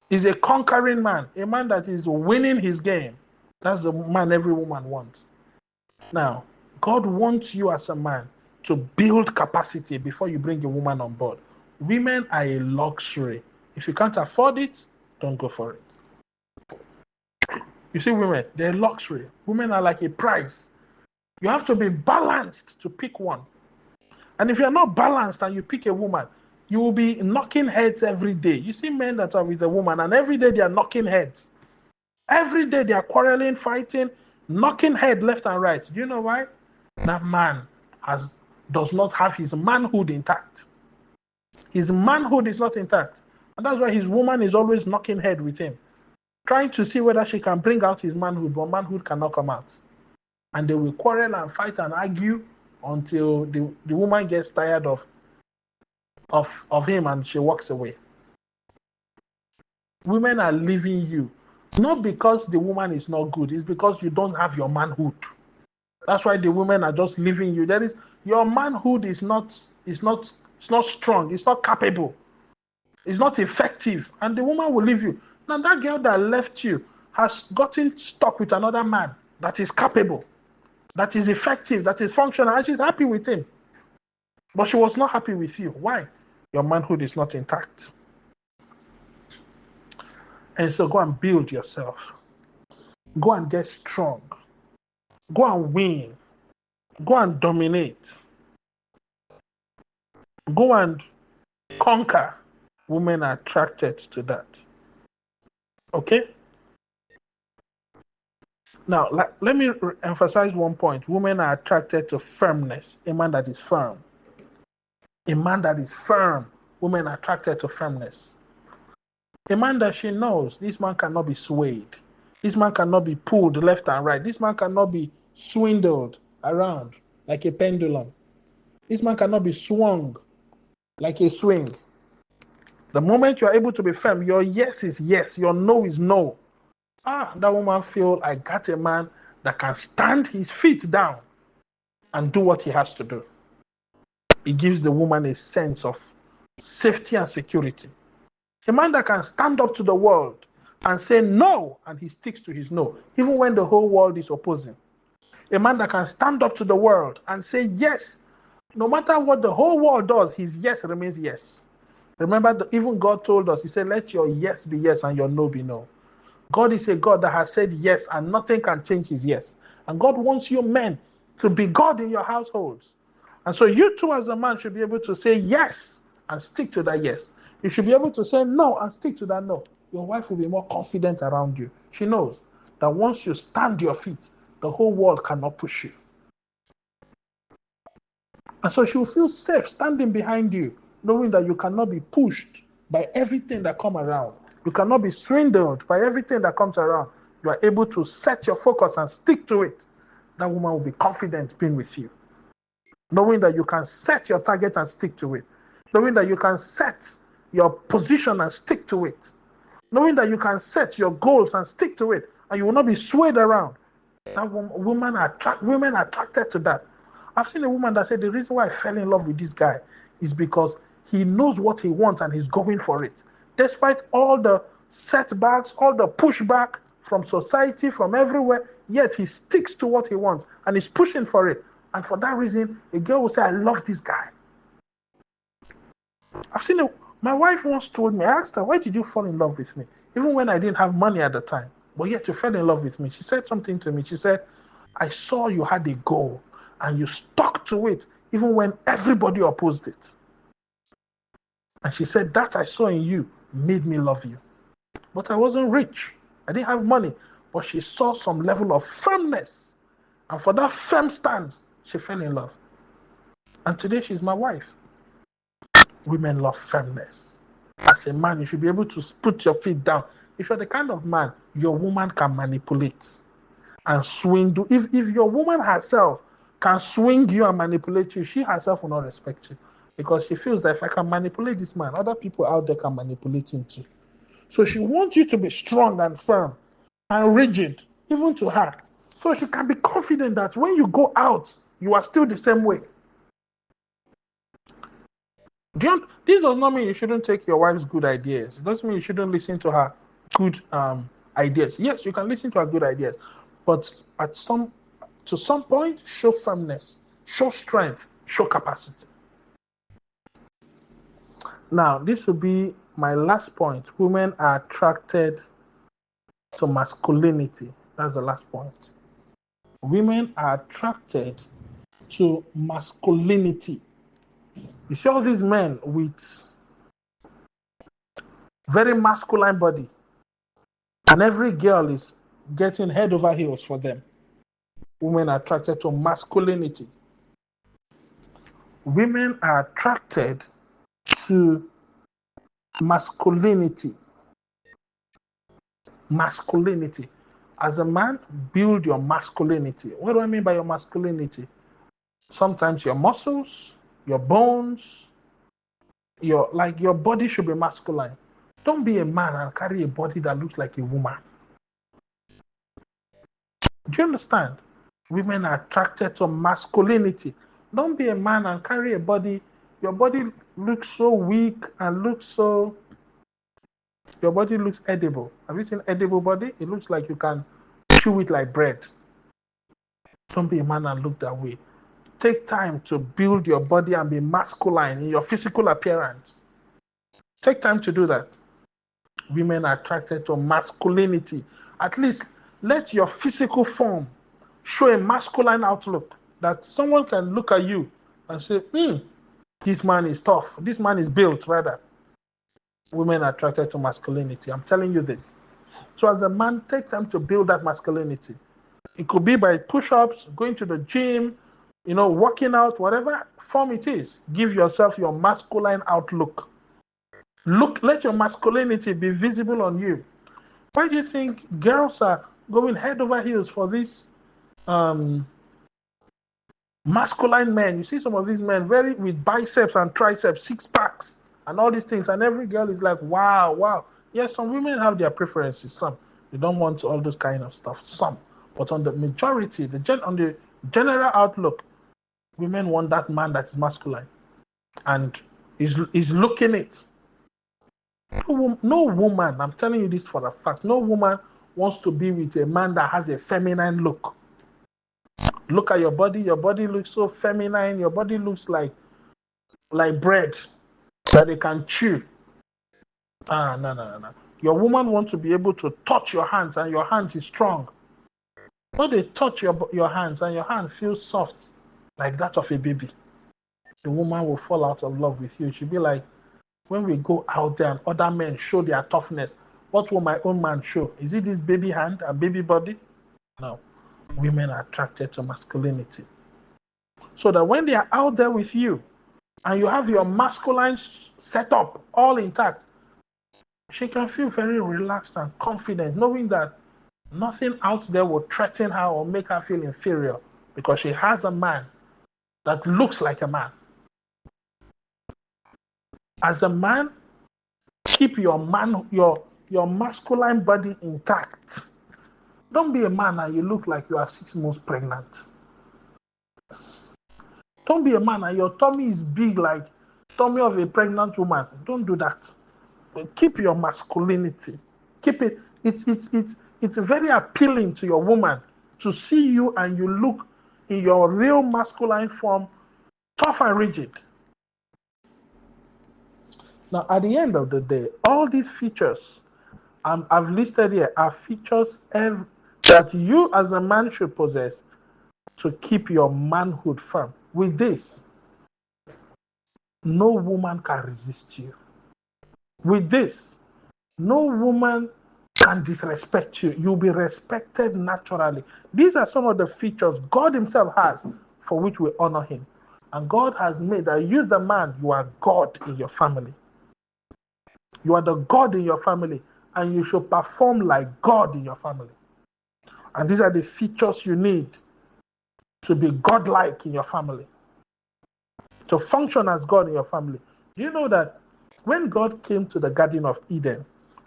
Is a conquering man, a man that is winning his game. That's the man every woman wants. Now, God wants you as a man to build capacity before you bring a woman on board. Women are a luxury. If you can't afford it, don't go for it. You see, women, they're luxury. Women are like a prize. You have to be balanced to pick one. And if you're not balanced and you pick a woman, you will be knocking heads every day. You see men that are with a woman and every day they are knocking heads. Every day they are quarreling, fighting, knocking head left and right. Do you know why? That man does not have his manhood intact. His manhood is not intact. And that's why his woman is always knocking head with him, trying to see whether she can bring out his manhood, but manhood cannot come out. And they will quarrel and fight and argue until the woman gets tired of him and she walks away. Women are leaving you, not because the woman is not good, it's because you don't have your manhood. That's why the women are just leaving you. Your manhood is not strong. It's not capable. It's not effective, and the woman will leave you. Now that girl that left you has gotten stuck with another man that is capable, that is effective, that is functional, and she's happy with him. But she was not happy with you. Why? Your manhood is not intact. And so go and build yourself. Go and get strong. Go and win. Go and dominate. Go and conquer. Women are attracted to that. Okay? Now, let me emphasize one point. Women are attracted to firmness. A man that is firm. A man that is firm. Women are attracted to firmness. A man that she knows, this man cannot be swayed. This man cannot be pulled left and right. This man cannot be swindled around like a pendulum. This man cannot be swung like a swing. The moment you are able to be firm, your yes is yes, your no is no. That woman feels, I got a man that can stand his feet down and do what he has to do. It gives the woman a sense of safety and security. A man that can stand up to the world and say no, and he sticks to his no, even when the whole world is opposing. A man that can stand up to the world and say yes, no matter what the whole world does, his yes remains yes. Remember, even God told us, he said, let your yes be yes and your no be no. God is a God that has said yes, and nothing can change his yes. And God wants you men to be God in your households. And so you too as a man should be able to say yes and stick to that yes. You should be able to say no and stick to that no. Your wife will be more confident around you. She knows that once you stand your feet, the whole world cannot push you. And so she will feel safe standing behind you, knowing that you cannot be pushed by everything that comes around. You cannot be swindled by everything that comes around. You are able to set your focus and stick to it. That woman will be confident being with you. Knowing that you can set your target and stick to it. Knowing that you can set your position and stick to it. Knowing that you can set your goals and stick to it. And you will not be swayed around. That women are attracted to that. I've seen a woman that said the reason why I fell in love with this guy is because he knows what he wants and he's going for it. Despite all the setbacks, all the pushback from society, from everywhere, yet he sticks to what he wants and he's pushing for it. And for that reason, a girl will say, I love this guy. My wife once told me, I asked her, why did you fall in love with me? Even when I didn't have money at the time, but yet you fell in love with me. She said something to me. She said, I saw you had a goal and you stuck to it even when everybody opposed it. And she said, that I saw in you made me love you. But I wasn't rich. I didn't have money. But she saw some level of firmness. And for that firm stance, she fell in love. And today she's my wife. Women love firmness. As a man, you should be able to put your feet down. If you're the kind of man, your woman can manipulate and swing you. If your woman herself can swing you and manipulate you, she herself will not respect you. Because she feels that if I can manipulate this man, other people out there can manipulate him too. So she wants you to be strong and firm and rigid, even to her. So she can be confident that when you go out, you are still the same way. This does not mean you shouldn't take your wife's good ideas. It doesn't mean you shouldn't listen to her good ideas. Yes, you can listen to her good ideas. But to some point, show firmness, show strength, show capacity. Now, this will be my last point. Women are attracted to masculinity. That's the last point. Women are attracted to masculinity. You see all these men with very masculine body, and every girl is getting head over heels for them. Women are attracted to masculinity. Women are attracted to masculinity. Masculinity. As a man, build your masculinity. What do I mean by your masculinity? Sometimes your muscles, your bones, your body should be masculine. Don't be a man and carry a body that looks like a woman. Do you understand? Women are attracted to masculinity. Don't be a man and carry a body. Your body looks so weak and your body looks edible. Have you seen edible body? It looks like you can chew it like bread. Don't be a man and look that way. Take time to build your body and be masculine in your physical appearance. Take time to do that. Women are attracted to masculinity. At least let your physical form show a masculine outlook that someone can look at you and say, this man is tough. This man is built, rather. Women are attracted to masculinity. I'm telling you this. So as a man, take time to build that masculinity. It could be by push-ups, going to the gym, working out, whatever form it is. Give yourself your masculine outlook. Let your masculinity be visible on you. Why do you think girls are going head over heels for this masculine men? You see some of these men very with biceps and triceps, six packs, and all these things, and every girl is like, wow, wow. Yes, some women have their preferences. Some they don't want all those kind of stuff. Some, but on the majority, on the general outlook, women want that man that is masculine and is looking it. No woman, I'm telling you this for a fact, no woman wants to be with a man that has a feminine look. Look at your body looks so feminine, your body looks like bread that they can chew. No. Your woman wants to be able to touch your hands and your hands is strong. When they touch your hands and your hand feels soft like that of a baby, the woman will fall out of love with you. She'll be like, when we go out there and other men show their toughness, what will my own man show? Is it this baby hand and baby body? No. Women are attracted to masculinity. So that when they are out there with you and you have your masculine setup all intact, she can feel very relaxed and confident, knowing that nothing out there will threaten her or make her feel inferior because she has a man that looks like a man. As a man, keep your masculine body intact. Don't be a man and you look like you are 6 months pregnant. Don't be a man and your tummy is big like tummy of a pregnant woman. Don't do that. Keep your masculinity. Keep it. It's very appealing to your woman to see you and you look in your real masculine form, tough and rigid. Now, at the end of the day, all these features I've listed here are features that you as a man should possess to keep your manhood firm. With this, no woman can resist you. With this, no woman can disrespect you. You'll be respected naturally. These are some of the features God Himself has for which we honor Him. And God has made that you, the man, you are God in your family. You are the God in your family, and you should perform like God in your family. And these are the features you need to be God-like in your family, to function as God in your family. Do you know that when God came to the Garden of Eden,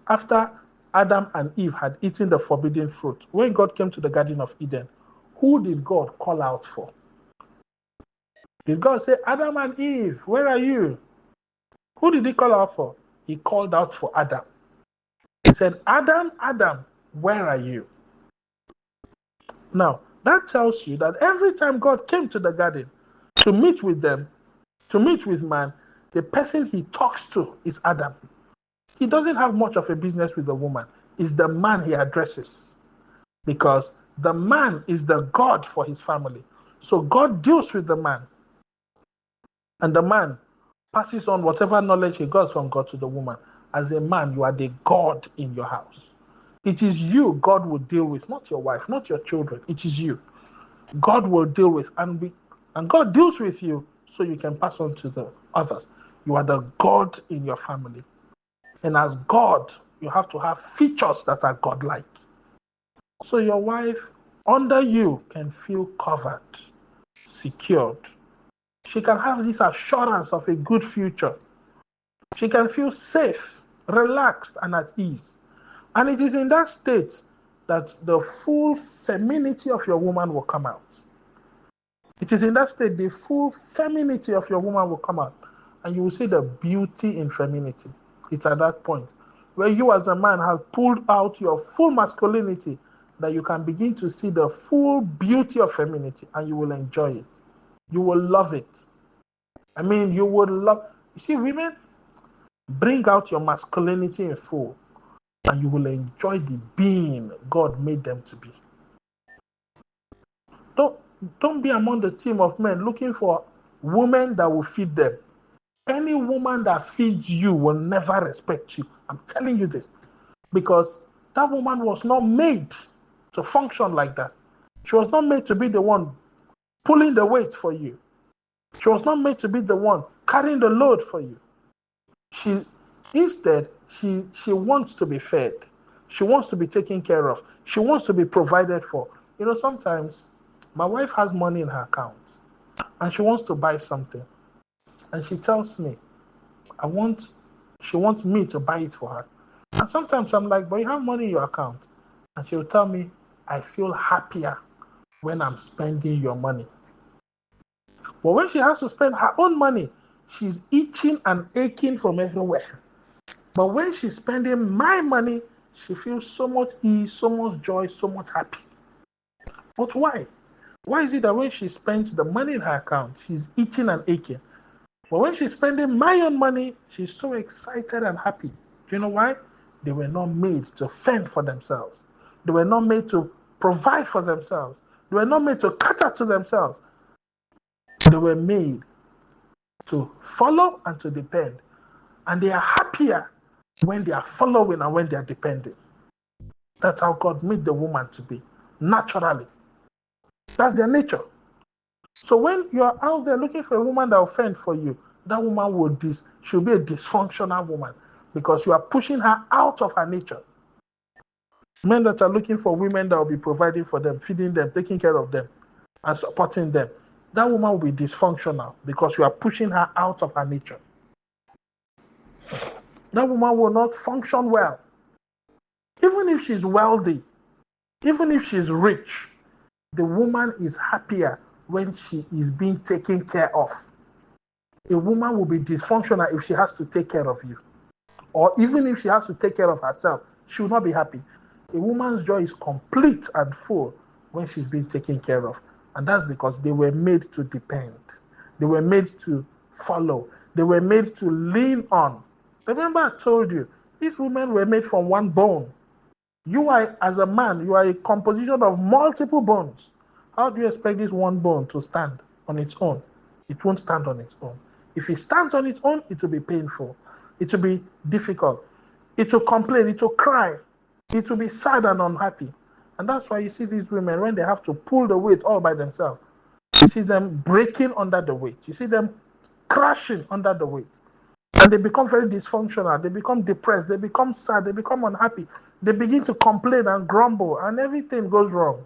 after Adam and Eve had eaten the forbidden fruit, when God came to the Garden of Eden, who did God call out for? Did God say, Adam and Eve, where are you? Who did He call out for? He called out for Adam. He said, Adam, Adam, where are you? Now, that tells you that every time God came to the garden to meet with them, to meet with man, the person He talks to is Adam. He doesn't have much of a business with the woman. It's the man He addresses. Because the man is the God for his family. So God deals with the man. And the man passes on whatever knowledge he got from God to the woman. As a man, you are the God in your house. It is you God will deal with, not your wife, not your children. It is you. God will deal with, and God deals with you so you can pass on to the others. You are the God in your family. And as God, you have to have features that are God-like. So your wife under you can feel covered, secured. She can have this assurance of a good future. She can feel safe, relaxed, and at ease. And it is in that state that the full femininity of your woman will come out. It is in that state the full femininity of your woman will come out, and you will see the beauty in femininity. It's at that point where you as a man have pulled out your full masculinity that you can begin to see the full beauty of femininity, and you will enjoy it. You will love it. I mean, you would love. You see, women, bring out your masculinity in full, and you will enjoy the being God made them to be. Don't be among the team of men looking for women that will feed them. Any woman that feeds you will never respect you. I'm telling you this. Because that woman was not made to function like that. She was not made to be the one pulling the weight for you. She was not made to be the one carrying the load for you. Instead, she wants to be fed. She wants to be taken care of. She wants to be provided for. You know, sometimes my wife has money in her account and she wants to buy something. And she tells me, she wants me to buy it for her. And sometimes I'm like, but you have money in your account. And she'll tell me, I feel happier when I'm spending your money. But when she has to spend her own money, she's itching and aching from everywhere. But when she's spending my money, she feels so much ease, so much joy, so much happy. But why? Why is it that when she spends the money in her account, she's itching and aching? But when she's spending my own money, she's so excited and happy. Do you know why? They were not made to fend for themselves. They were not made to provide for themselves. They were not made to cater to themselves. They were made to follow and to depend. And they are happier when they are following and when they are depending. That's how God made the woman to be, naturally. That's their nature. So when you're out there looking for a woman that will fend for you, that woman she'll be a dysfunctional woman because you are pushing her out of her nature. Men that are looking for women that will be providing for them, feeding them, taking care of them, and supporting them, that woman will be dysfunctional because you are pushing her out of her nature. That woman will not function well. Even if she's wealthy, even if she's rich, the woman is happier when she is being taken care of. A woman will be dysfunctional if she has to take care of you. Or even if she has to take care of herself, she will not be happy. A woman's joy is complete and full when she's being taken care of. And that's because they were made to depend. They were made to follow. They were made to lean on. Remember I told you, these women were made from one bone. You are, as a man, you are a composition of multiple bones. How do you expect this one bone to stand on its own? It won't stand on its own. If it stands on its own, it will be painful. It will be difficult. It will complain. It will cry. It will be sad and unhappy. And that's why you see these women, when they have to pull the weight all by themselves, you see them breaking under the weight. You see them crashing under the weight. And they become very dysfunctional. They become depressed. They become sad. They become unhappy. They begin to complain and grumble, and everything goes wrong.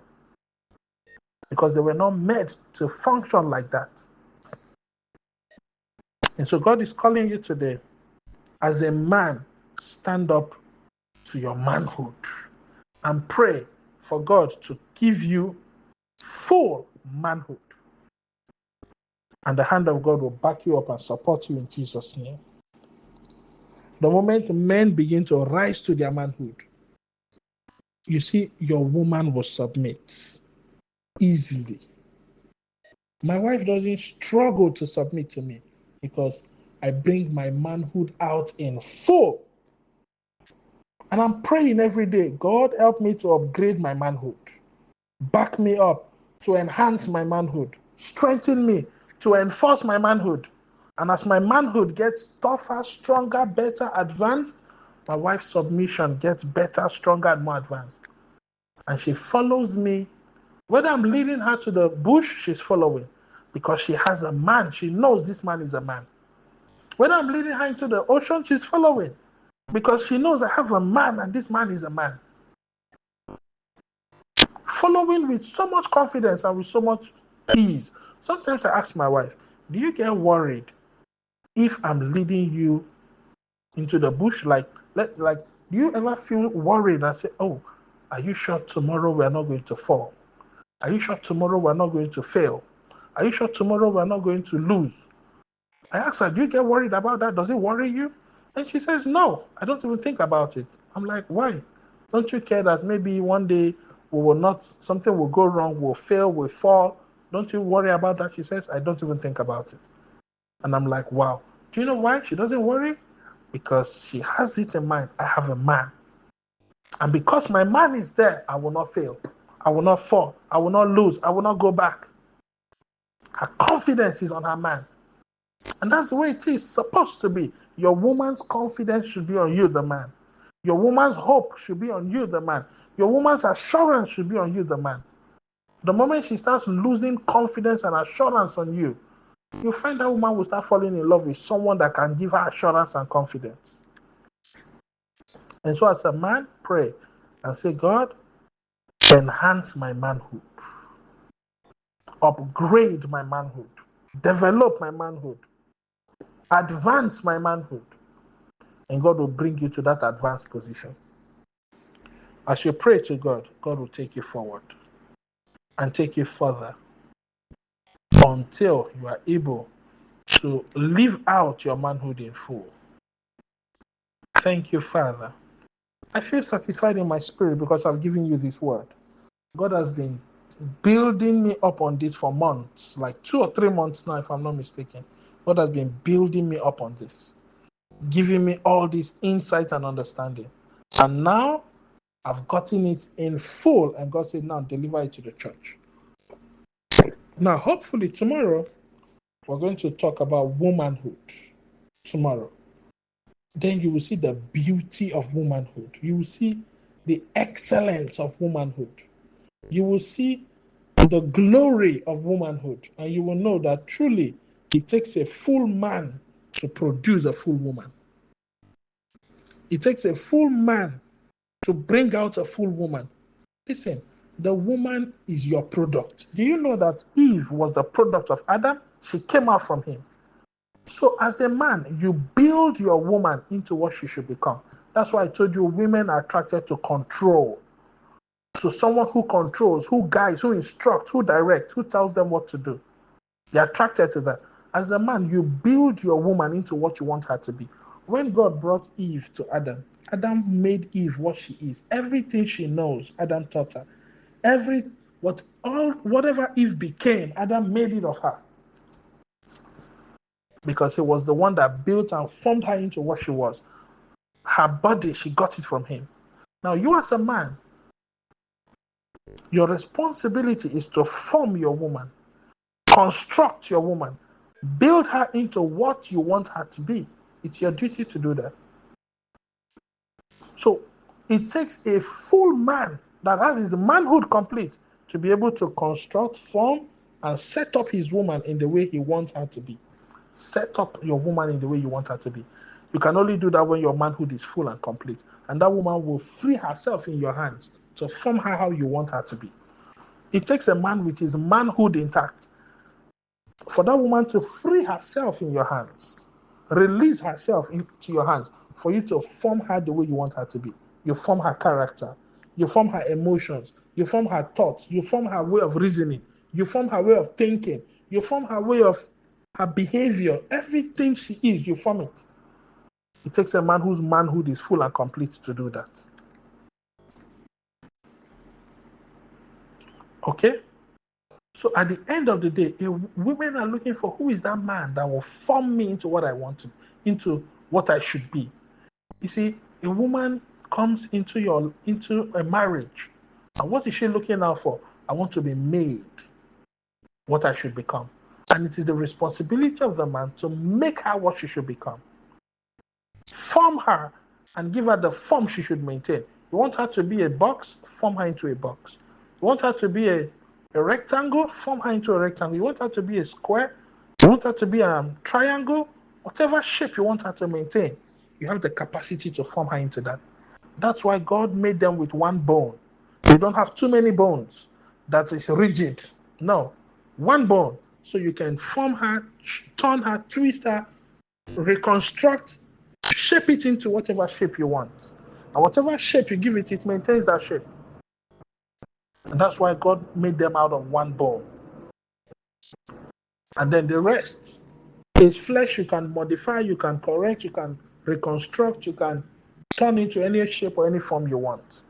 Because they were not meant to function like that. And so God is calling you today, as a man, stand up to your manhood and pray for God to give you full manhood. And the hand of God will back you up and support you in Jesus' name. The moment men begin to rise to their manhood, you see, your woman will submit easily. My wife doesn't struggle to submit to me because I bring my manhood out in full. And I'm praying every day, God, help me to upgrade my manhood. Back me up to enhance my manhood. Strengthen me to enforce my manhood. And as my manhood gets tougher, stronger, better, advanced, my wife's submission gets better, stronger, and more advanced. And she follows me. Whether I'm leading her to the bush, she's following. Because she has a man. She knows this man is a man. Whether I'm leading her into the ocean, she's following. Because she knows I have a man and this man is a man. Following with so much confidence and with so much ease. Sometimes I ask my wife, do you get worried if I'm leading you into the bush? Do you ever feel worried and say, oh, Are you sure tomorrow we are not going to fall? Are you sure tomorrow we are not going to fail? Are you sure tomorrow we are not going to lose? I asked her, do you get worried about that? Does it worry you? And she says, no, I don't even think about it. I'm like, why? Don't you care that maybe one day we will not, something will go wrong, we'll fail, we'll fall? Don't you worry about that? She says, I don't even think about it. And I'm like, wow. Do you know why she doesn't worry? Because she has it in mind. I have a man. And because my man is there, I will not fail. I will not fall. I will not lose. I will not go back. Her confidence is on her man. And that's the way it is supposed to be. Your woman's confidence should be on you, the man. Your woman's hope should be on you, the man. Your woman's assurance should be on you, the man. The moment she starts losing confidence and assurance on you, you find that woman will start falling in love with someone that can give her assurance and confidence. And so as a man, pray and say, God, enhance my manhood. Upgrade my manhood. Develop my manhood. Advance my manhood. And God will bring you to that advanced position. As you pray to God, God will take you forward and take you further until you are able to live out your manhood in full. Thank you, Father. I feel satisfied in my spirit because I've given you this word. God has been building me up on this for months, like 2 or 3 months now, if I'm not mistaken. God has been building me up on this, giving me all this insight and understanding. And now I've gotten it in full, and God said, now deliver it to the church. Now, hopefully tomorrow, we're going to talk about womanhood. Tomorrow. Then you will see the beauty of womanhood. You will see the excellence of womanhood. You will see the glory of womanhood. And you will know that truly it takes a full man to produce a full woman. It takes a full man to bring out a full woman. Listen, the woman is your product. Do you know that Eve was the product of Adam? She came out from him. So as a man, you build your woman into what she should become. That's why I told you women are attracted to control. To someone who controls, who guides, who instructs, who directs, who tells them what to do. They're attracted to that. As a man, you build your woman into what you want her to be. When God brought Eve to Adam, Adam made Eve what she is. Everything she knows, Adam taught her. Whatever Eve became, Adam made it of her. Because he was the one that built and formed her into what she was. Her body, she got it from him. Now, you as a man, your responsibility is to form your woman, construct your woman, build her into what you want her to be. It's your duty to do that. So, it takes a full man that has his manhood complete to be able to construct, form, and set up his woman in the way he wants her to be. Set up your woman in the way you want her to be. You can only do that when your manhood is full and complete. And that woman will free herself in your hands to form her how you want her to be. It takes a man with his manhood intact for that woman to free herself in your hands, release herself into your hands for you to form her the way you want her to be. You form her character, you form her emotions, you form her thoughts, you form her way of reasoning, you form her way of thinking, you form her way of her behavior. Everything she is, you form it. It takes a man whose manhood is full and complete to do that. Okay? So at the end of the day, women are looking for who is that man that will form me into what I want to, into what I should be. You see, a woman comes into a marriage, and what is she looking out for? I want to be made what I should become. And it is the responsibility of the man to make her what she should become. Form her and give her the form she should maintain. You want her to be a box? Form her into a box. You want her to be a rectangle? Form her into a rectangle. You want her to be a square? You want her to be a triangle? Whatever shape you want her to maintain, you have the capacity to form her into that. That's why God made them with one bone. You don't have too many bones that is rigid. No, one bone. So you can form her, turn her, twist her, reconstruct, shape it into whatever shape you want. And whatever shape you give it, it maintains that shape. And that's why God made them out of one bone. And then the rest is flesh. You can modify, you can correct, you can reconstruct, you can turn into any shape or any form you want.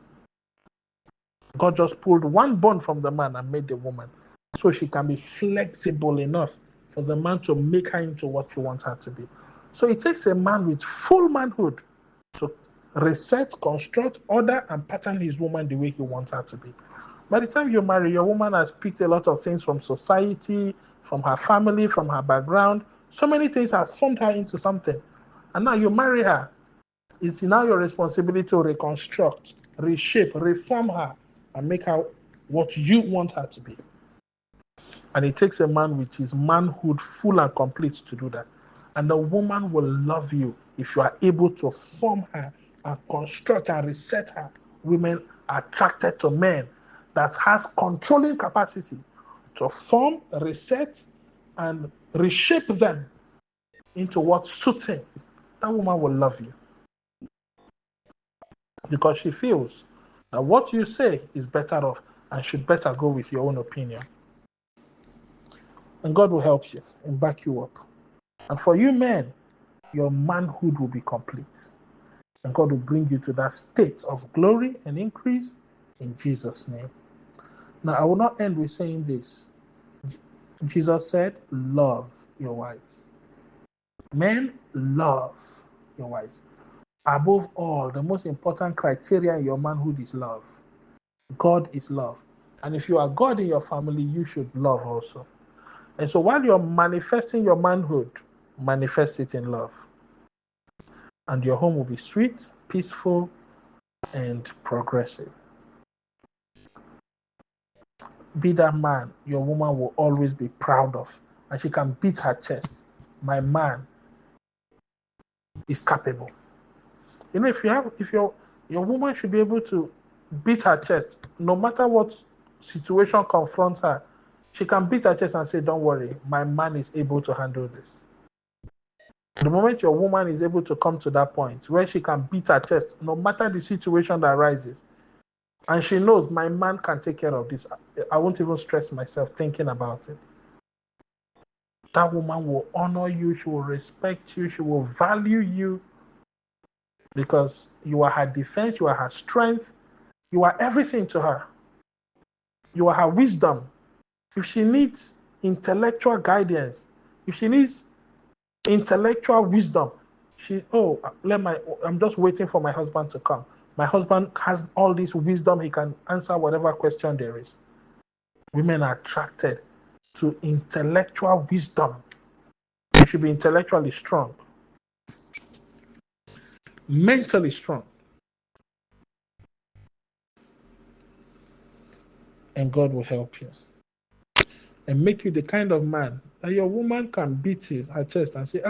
God just pulled one bone from the man and made the woman so she can be flexible enough for the man to make her into what he wants her to be. So it takes a man with full manhood to reset, construct, order, and pattern his woman the way he wants her to be. By the time you marry, your woman has picked a lot of things from society, from her family, from her background. So many things has formed her into something. And now you marry her. It's now your responsibility to reconstruct, reshape, reform her, and make her what you want her to be. And it takes a man with his manhood full and complete to do that. And the woman will love you if you are able to form her and construct and reset her. Women are attracted to men that has controlling capacity to form, reset, and reshape them into what suits him. That woman will love you because she feels that what you say is better off and should better go with your own opinion. And God will help you and back you up. And for you men, your manhood will be complete. And God will bring you to that state of glory and increase in Jesus' name. Now, I will not end with saying this. Jesus said, love your wives. Men, love your wives. Above all, the most important criteria in your manhood is love. God is love. And if you are God in your family, you should love also. And so while you're manifesting your manhood, manifest it in love. And your home will be sweet, peaceful, and progressive. Be that man your woman will always be proud of. And she can beat her chest. My man is capable. You know, if your woman should be able to beat her chest, no matter what situation confronts her, she can beat her chest and say, don't worry, my man is able to handle this. The moment your woman is able to come to that point where she can beat her chest, no matter the situation that arises, and she knows my man can take care of this, I won't even stress myself thinking about it. That woman will honor you, she will respect you, she will value you because you are her defense, you are her strength, you are everything to her. You are her wisdom. If she needs intellectual guidance, if she needs intellectual wisdom, I'm just waiting for my husband to come. My husband has all this wisdom, he can answer whatever question there is. Women are attracted to intellectual wisdom. You should be intellectually strong, mentally strong, and God will help you and make you the kind of man that your woman can beat her chest and say,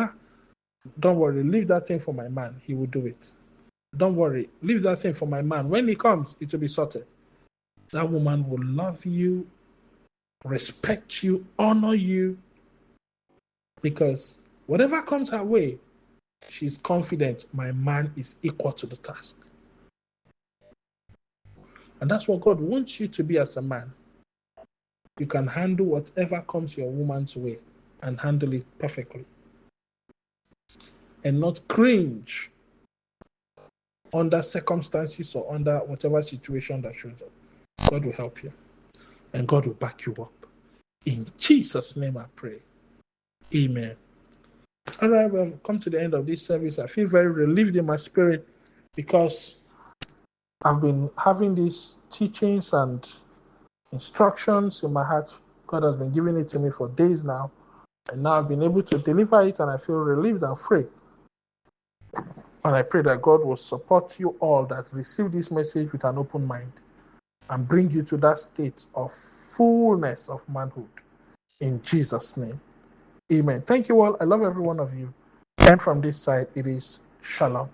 don't worry, leave that thing for my man, he will do it. Don't worry, leave that thing for my man. When he comes, it will be sorted. That woman will love you, respect you, honor you, because whatever comes her way, she's confident my man is equal to the task. And that's what God wants you to be as a man. You can handle whatever comes your woman's way and handle it perfectly. And not cringe under circumstances or under whatever situation that shows up. God will help you. And God will back you up. In Jesus' name I pray. Amen. All right, well, come to the end of this service. I feel very relieved in my spirit because I've been having these teachings and instructions in my heart. God has been giving it to me for days now. And now I've been able to deliver it and I feel relieved and free. And I pray that God will support you all that receive this message with an open mind and bring you to that state of fullness of manhood. In Jesus' name. Amen. Thank you all. I love every one of you. And from this side, it is Shalom.